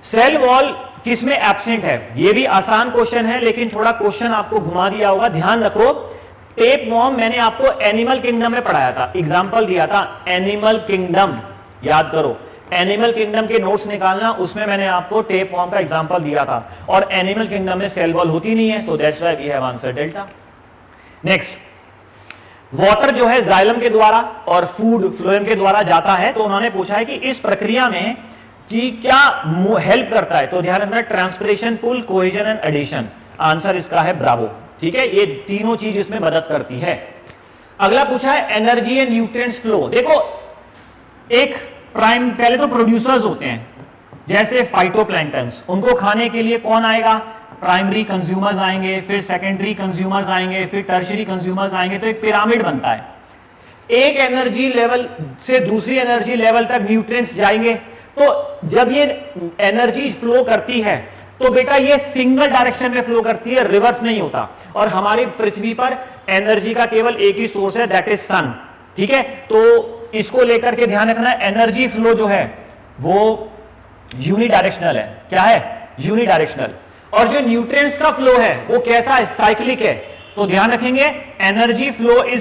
सेल वॉल किसमें एब्सेंट है, ये भी आसान क्वेश्चन है लेकिन थोड़ा क्वेश्चन आपको घुमा दिया होगा। ध्यान रखो, टेप वॉर्म मैंने आपको एनिमल किंगडम में पढ़ाया था, एग्जांपल दिया था एनिमल किंगडम, याद करो। एनिमल किंगडम के नोट्स निकालना, उसमें मैंने आपको टेप वॉर्म का एग्जांपल दिया था। और एनिमल किंगडम में सेल वॉल होती नहीं है, तो that's why we have answer Delta. Next, water जो है जाइलम के द्वारा और फूड फ्लोएम के द्वारा जाता है। तो उन्होंने पूछा है कि इस प्रक्रिया में कि क्या हेल्प करता है, तो ध्यान रखना transpiration, pull, cohesion and adhesion. Answer इसका है ब्रावो। ठीक है, ये तीनों चीज इसमें मदद करती है। अगला पूछा है एनर्जी एंड न्यूट्रिएंट्स फ्लो। देखो एक प्राइम, पहले तो प्रोड्यूसर्स होते हैं जैसे फाइटोप्लैंक्टन्स, उनको खाने के लिए कौन आएगा, प्राइमरी कंज्यूमर्स आएंगे, फिर सेकेंडरी कंज्यूमर्स आएंगे, फिर टर्शियरी कंज्यूमर्स आएंगे। तो एक पिरामिड बनता है। एक एनर्जी लेवल से दूसरी एनर्जी लेवल तक न्यूट्रिएंट्स जाएंगे। तो जब ये एनर्जी फ्लो करती है तो बेटा ये सिंगल डायरेक्शन में फ्लो करती है, रिवर्स नहीं होता। और हमारी पृथ्वी पर एनर्जी का केवल एक ही सोर्स है, दैट इज सन। ठीक है, तो इसको लेकर के ध्यान रखना, एनर्जी फ्लो जो है वो यूनिडायरेक्शनल है। क्या है, यूनिडायरेक्शनल। और जो न्यूट्रिएंट्स का फ्लो है वो कैसा है, साइक्लिक है। तो ध्यान रखेंगे energy flow is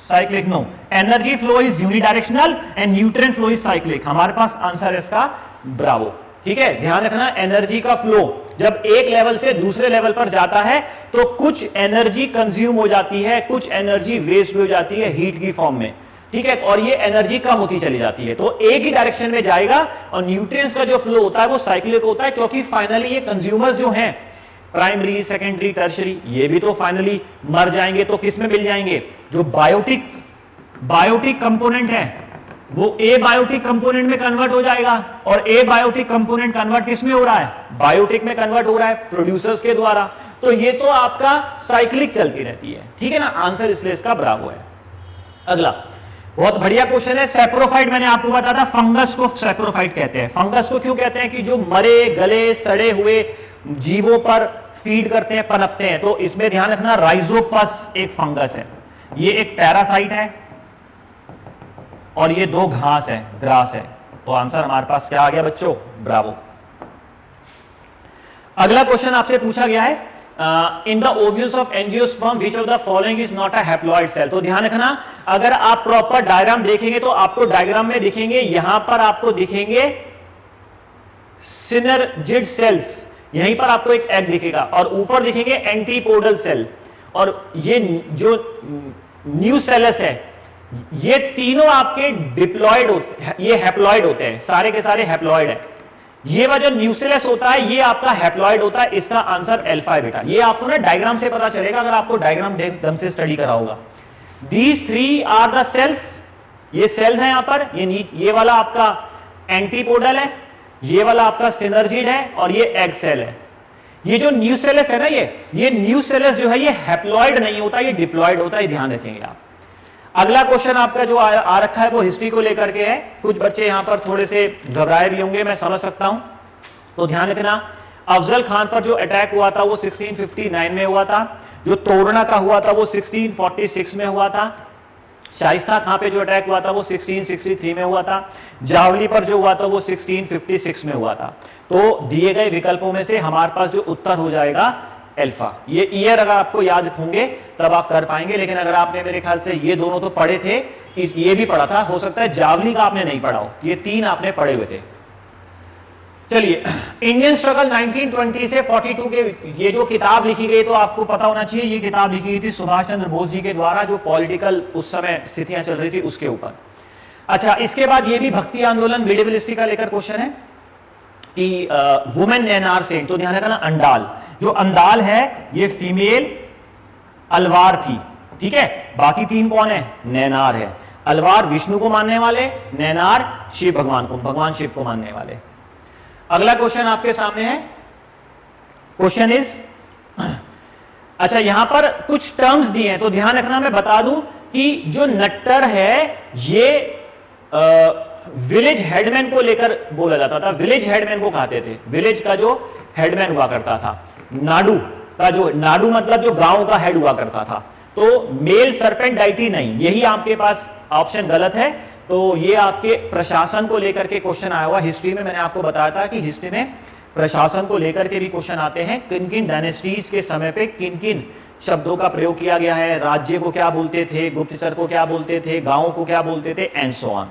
cyclic, no, energy flow is unidirectional and nutrient flow is cyclic. हमारे पास आंसर है इसका ब्रावो। ठीक है, ध्यान रखना एनर्जी का फ्लो जब एक लेवल से दूसरे लेवल पर जाता है तो कुछ एनर्जी कंज्यूम हो जाती है, कुछ एनर्जी वेस्ट भी हो जाती है हीट की फॉर्म में। ठीक है, और ये एनर्जी कम होती चली जाती है। तो एक ही डायरेक्शन में जाएगा और न्यूट्रिएंट्स का जो फ्लो होता है वो साइक्लिक होता है, क्योंकि फाइनली ये कंज्यूमर्स जो हैं प्राइमरी, सेकेंडरी, टर्शियरी, ये भी तो फाइनली मर जाएंगे। तो किस में मिल जाएंगे, जो बायोटिक कंपोनेंट है वो ए बायोटिक कंपोनेंट में कन्वर्ट हो जाएगा। और ए बायोटिक कंपोनेंट कन्वर्ट किस में हो रहा है, बायोटिक में कन्वर्ट हो रहा है, प्रोड्यूसर्स के द्वारा। तो ये तो आपका साइक्लिक चलती रहती है। ठीक है ना, आंसर इसलिए इसका ब्रावो है। अगला बहुत बढ़िया क्वेश्चन है, सैप्रोफाइट। मैंने आपको बताया था फंगस को सैप्रोफाइट कहते हैं। फंगस को क्यों कहते हैं, कि जो मरे गले सड़े हुए जीवों पर फीड करते हैं, पनपते हैं। तो इसमें ध्यान रखना राइजोपस एक फंगस है, ये एक पैरासाइट है और ये 2 घास है, ग्रास है। तो आंसर हमारे पास क्या आ गया बच्चों, ब्रावो। अगला क्वेश्चन आपसे पूछा गया है in the ovules of angiosperm which of the following is not a haploid cell. तो ध्यान रखना, अगर आप प्रॉपर डायग्राम देखेंगे तो आपको डायग्राम में दिखेंगे, यहां पर आपको दिखेंगे सिनर्जिड सेल्स, यहीं पर आपको एक एग दिखेगा, और ऊपर दिखेंगे एंटीपोडल सेल, और ये जो न्यूसेलस है, ये तीनों आपके डिप्लॉइड होते हैं, ये हैप्लॉइड होते हैं, सारे के सारे हैप्लॉइड है। ये वाला जो न्यूसेलस होता है ये आपका हैप्लॉइड होता है, इसका आंसर अल्फा है बेटा। ये आपको ना डायग्राम से पता चलेगा अगर आपको डायग्राम ढंग से स्टडी करा होगा। These three are the cells, ये सेल्स हैं यहां पर, ये वाला आपका एंटीपोडल है, ये वाला आपका सिनर्जिड है, और ये एग सेल है। ये जो न्यूसेलस है ना, ये न्यूसेलस जो है ये हैप्लॉइड नहीं होता, ये डिप्लॉइड होता है, ध्यान रखेंगे आप। अगला क्वेश्चन आपका जो आ रखा है वो हिस्ट्री को लेकर के है। कुछ बच्चे यहां पर थोड़े से घबराए भी होंगे, मैं समझ सकता हूं, तो ध्यान रखना। अफजल खान पर जो अटैक हुआ था वो 1659 में हुआ था, जो तोड़ना का हुआ था वो 1646 में हुआ था, शाइस्ता खां पे जो अटैक हुआ था वो 1663 में हुआ था, जावली पर जो हुआ था वो 1656 में हुआ था। तो दिए गए विकल्पों में से हमारे पास जो उत्तर हो जाएगा अल्फा। ये ईयर अगर आपको याद होंगे तब आप कर पाएंगे, लेकिन अगर आपने मेरे ख्याल से ये दोनों तो पढ़े थे, ये भी पढ़ा था, हो सकता है जावली का आपने नहीं पढ़ा हो, ये तीन आपने पढ़े हुए थे। चलिए, इंडियन स्ट्रगल 1920 से 42 के, ये जो किताब लिखी गई तो आपको पता होना चाहिए, ये किताब लिखी गई थी सुभाष चंद्र बोस जी के द्वारा, जो पॉलिटिकल उस समय स्थितियां चल रही थी उसके ऊपर। अच्छा, इसके बाद ये भी भक्ति आंदोलन मेडिवल हिस्ट्री का लेकर क्वेश्चन है कि वुमेन नैनार सेंट, तो ध्यान रखना अंडाल, जो अंदाल है ये फीमेल अलवार थी, ठीक है। बाकी तीन कौन है? नैनार है। अलवार विष्णु को मानने वाले, नैनार शिव भगवान को, भगवान शिव को मानने वाले। अगला क्वेश्चन आपके सामने है, क्वेश्चन इज, अच्छा यहां पर कुछ टर्म्स दिए हैं तो ध्यान रखना, मैं बता दूं कि जो नट्टर है ये विलेज हेडमैन को लेकर बोला जाता था, विलेज हेडमैन को कहते थे, विलेज का जो हेडमैन हुआ करता था। नाडू का जो, नाडू मतलब जो गांव का हेड हुआ करता था, तो मेल सर्पेंट डाइटी नहीं, यही आपके पास ऑप्शन गलत है। तो ये आपके प्रशासन को लेकर के क्वेश्चन आया हुआ हिस्ट्री में, मैंने आपको बताया था कि हिस्ट्री में प्रशासन को लेकर के भी क्वेश्चन आते हैं, किन किन डायनेस्टीज के समय पे किन किन शब्दों का प्रयोग किया गया है, राज्य को क्या बोलते थे, गुप्तचर को क्या बोलते थे, गांव को क्या बोलते थे, एंड सो ऑन।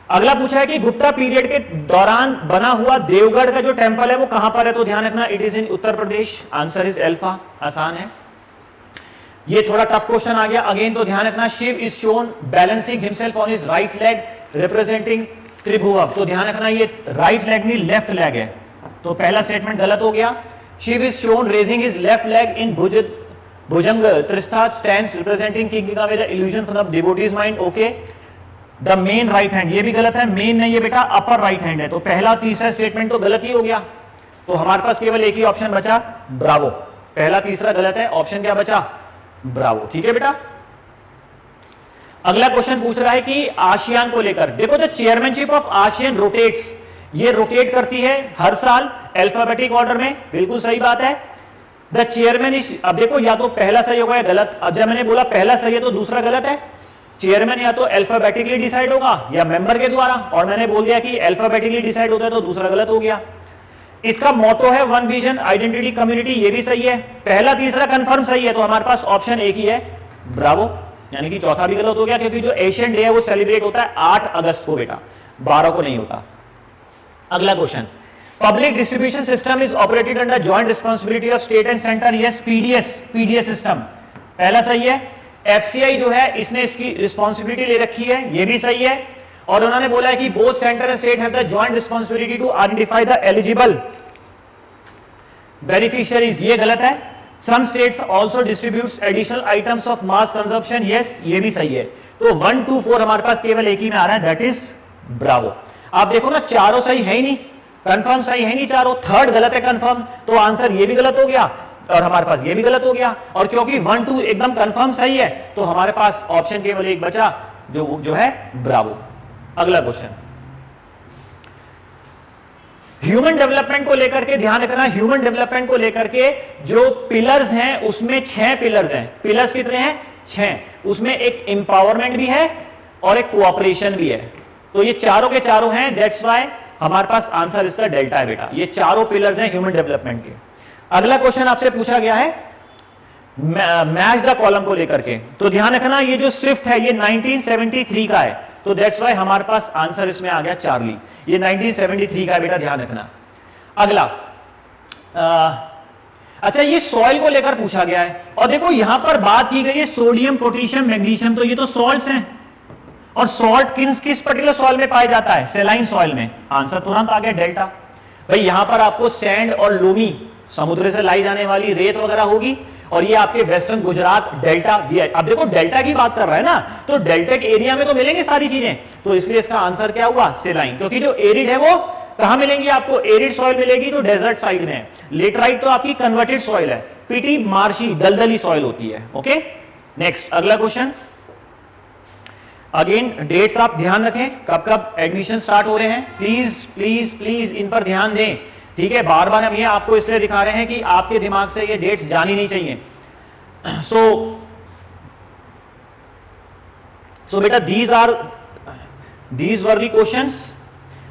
अगला पूछा है कि गुप्ता पीरियड के दौरान बना हुआ देवगढ़ का जो टेंपल है वो कहां पर है, तो ध्यान रखना it is in Uttar Pradesh, answer is alpha, आसान है। ये थोड़ा टफ क्वेश्चन आ गया अगेन, तो ध्यान रखना Shiva is shown balancing himself on his right leg representing Tribhuvan, तो ध्यान रखना ये राइट लेग नहीं लेफ्ट लेग है, तो पहला स्टेटमेंट गलत हो गया। Shiva is shown raising his left leg in bhujanga trasita stands representing king with the illusion from the devotees mind, okay. The main right hand, ये भी गलत है, मेन नहीं है बेटा, अपर राइट हैंड है, तो पहला तीसरा स्टेटमेंट तो गलत ही हो गया। तो हमारे पास केवल एक ही ऑप्शन बचा, ब्रावो, पहला तीसरा गलत है, ऑप्शन क्या बचा, ब्रावो, ठीक है बेटा। अगला क्वेश्चन पूछ रहा है कि आसियान को लेकर, देखो the chairmanship of ASEAN rotates, ये रोटेट करती है हर साल अल्फाबेटिक ऑर्डर में, बिल्कुल सही बात है। द चेयरमैन इज, अब देखो या तो पहला सही होगा या गलत, अब जब मैंने बोला पहला सही है तो दूसरा गलत है। चेयरमैन या तो अल्फाबेटिकली डिसाइड होगा या मेंबर के द्वारा, और मैंने बोल दिया कि अल्फाबेटिकली डिसाइड होता है तो दूसरा गलत हो गया। इसका मोटो है वन विजन आइडेंटिटी कम्युनिटी, ये भी सही है, पहला तीसरा कंफर्म सही है, तो हमारे पास ऑप्शन एक ही है, ब्रावो, यानी कि चौथा भी गलत हो गया, क्योंकि जो एशियन डे है वो सेलिब्रेट होता है 8 अगस्त को बेटा, 12 को नहीं होता। अगला question, public distribution system is operated under joint responsibility of state and centre, yes PDS system, पहला सही है। एफसीआई जो है इसने इसकी रिस्पांसिबिलिटी ले रखी है, ये भी सही है, और उन्होंने बोला है कि both centre and state have the joint responsibility to identify the eligible beneficiaries, ये गलत है। Some states also distributes additional items of mass consumption, yes ये भी सही है। तो 1 2 4 हमारे पास केवल एक ही में आ रहा है, दैट इज ब्रावो। आप देखो ना चारों सही है ही नहीं, कंफर्म सही है नहीं चारों, थर्ड गलत है कंफर्म, तो आंसर ये भी गलत हो गया और हमारे पास ये भी गलत हो गया, और क्योंकि 1 2 एकदम कंफर्म सही है तो हमारे पास ऑप्शन केवल एक बचा जो है ब्रावो। अगला क्वेश्चन, ह्यूमन डेवलपमेंट को लेकर के ध्यान रखना, ह्यूमन डेवलपमेंट को लेकर के जो पिलर्स हैं उसमें 6 पिलर्स हैं। पिलर्स कितने हैं? 6, उसमें एक एम्पावरमेंट भी है और एक कोऑपरेशन भी है, तो ये चारों के चारों हैं, दैट्स व्हाई हमारे पास आंसर इसका डेल्टा है बेटा, ये चारों पिलर्स हैं ह्यूमन डेवलपमेंट के। अगला क्वेश्चन आपसे पूछा गया है मैच द कॉलम को लेकर के, तो ध्यान रखना ये जो स्विफ्ट है ये 1973 का है, तो दैट्स व्हाई हमारे पास आंसर इसमें आ गया चार्ली, ये 1973 का है बेटा, ध्यान रखना। अगला अच्छा ये सॉइल को लेकर पूछा गया है, और देखो यहां पर बात की गई है सोडियम, पोटेशियम, मैग्नीशियम, तो ये तो सॉल्ट्स हैं, और सॉल्ट किस पर्टिकुलर सॉइल में पाया जाता है, सेलाइन सॉइल में। आंसर तुरंत आ गया डेल्टा। भाई यहां पर आपको सैंड और लोमी, समुद्र से लाई जाने वाली रेत वगैरह होगी, और ये आपके वेस्टर्न गुजरात डेल्टा भी है। अब देखो डेल्टा की बात कर रहा है ना, तो डेल्टा के एरिया में तो मिलेंगे सारी चीजें, तो इसलिए इसका आंसर क्या हुआ, सेलाइन, क्योंकि जो एरिड है वो कहां मिलेंगी आपको, एरिड सॉइल मिलेगी जो डेजर्ट साइड में है। लेटराइट तो आपकी कन्वर्टेड सॉइल है, पीटी मार्शी दलदली सॉइल होती है। ओके नेक्स्ट अगला क्वेश्चन, अगेन डेट्स आप ध्यान रखें, कब कब एडमिशन स्टार्ट हो रहे हैं, प्लीज प्लीज प्लीज इन पर ध्यान दें, ठीक है। बार बार हम ये आपको इसलिए दिखा रहे हैं कि आपके दिमाग से ये डेट्स जानी नहीं चाहिए। सो बेटा दीज वर दी क्वेश्चंस।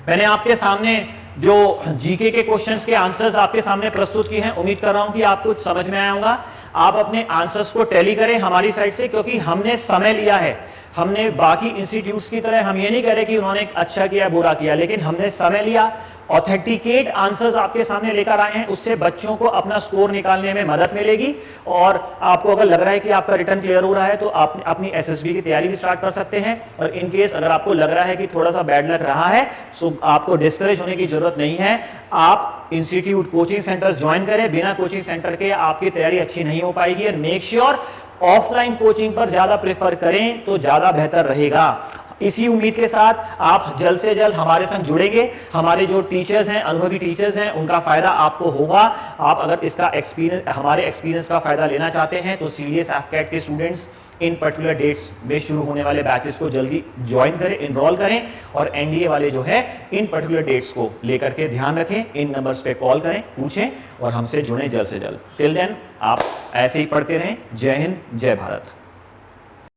मैंने आपके सामने जो जीके के क्वेश्चंस के आंसर्स आपके सामने प्रस्तुत किए हैं, उम्मीद कर रहा हूं कि आपको समझ में आया होगा। आप अपने आंसर्स को टैली करें हमारी साइड से, क्योंकि हमने समय लिया है। हमने बाकी इंस्टीट्यूट्स की तरह हम ये नहीं कह रहे कि उन्होंने अच्छा किया बुरा किया, लेकिन हमने समय लिया, ऑथेंटिकेट आंसर्स आपके सामने लेकर आए हैं, उससे बच्चों को अपना स्कोर निकालने में मदद मिलेगी। और आपको अगर लग रहा है कि आपका रिटर्न क्लियर हो रहा है तो आप अपनी एसएसबी की तैयारी भी स्टार्ट कर सकते हैं। और इन केस अगर आपको लग रहा है कि थोड़ा सा बैड लक रहा है, सो आपको डिस्करेज होने की जरूरत नहीं है। आप इंस्टीट्यूट कोचिंग सेंटर्स ज्वाइन करें, बिना कोचिंग सेंटर के आपकी तैयारी अच्छी नहीं हो पाएगी। और मेक श्योर ऑफलाइन कोचिंग पर ज्यादा प्रेफर करें तो ज्यादा बेहतर रहेगा। इसी उम्मीद के साथ आप जल्द से जल्द हमारे संग जुड़ेंगे। हमारे जो टीचर्स हैं, अनुभवी टीचर्स हैं, उनका फायदा आपको होगा। आप अगर इसका हमारे एक्सपीरियंस का फायदा लेना चाहते हैं तो सीडीएस एफकेट के स्टूडेंट्स इन पर्टिकुलर डेट्स में शुरू होने वाले बैचेस को जल्दी ज्वाइन करें, इनरोल करें। और एनडीए वाले जो है इन पर्टिकुलर डेट्स को लेकर के ध्यान रखें, इन नंबर्स पे कॉल करें, पूछें और हमसे जुड़ें जल्द से जल्द। टिल देन आप ऐसे ही पढ़ते रहें। जय हिंद, जय भारत।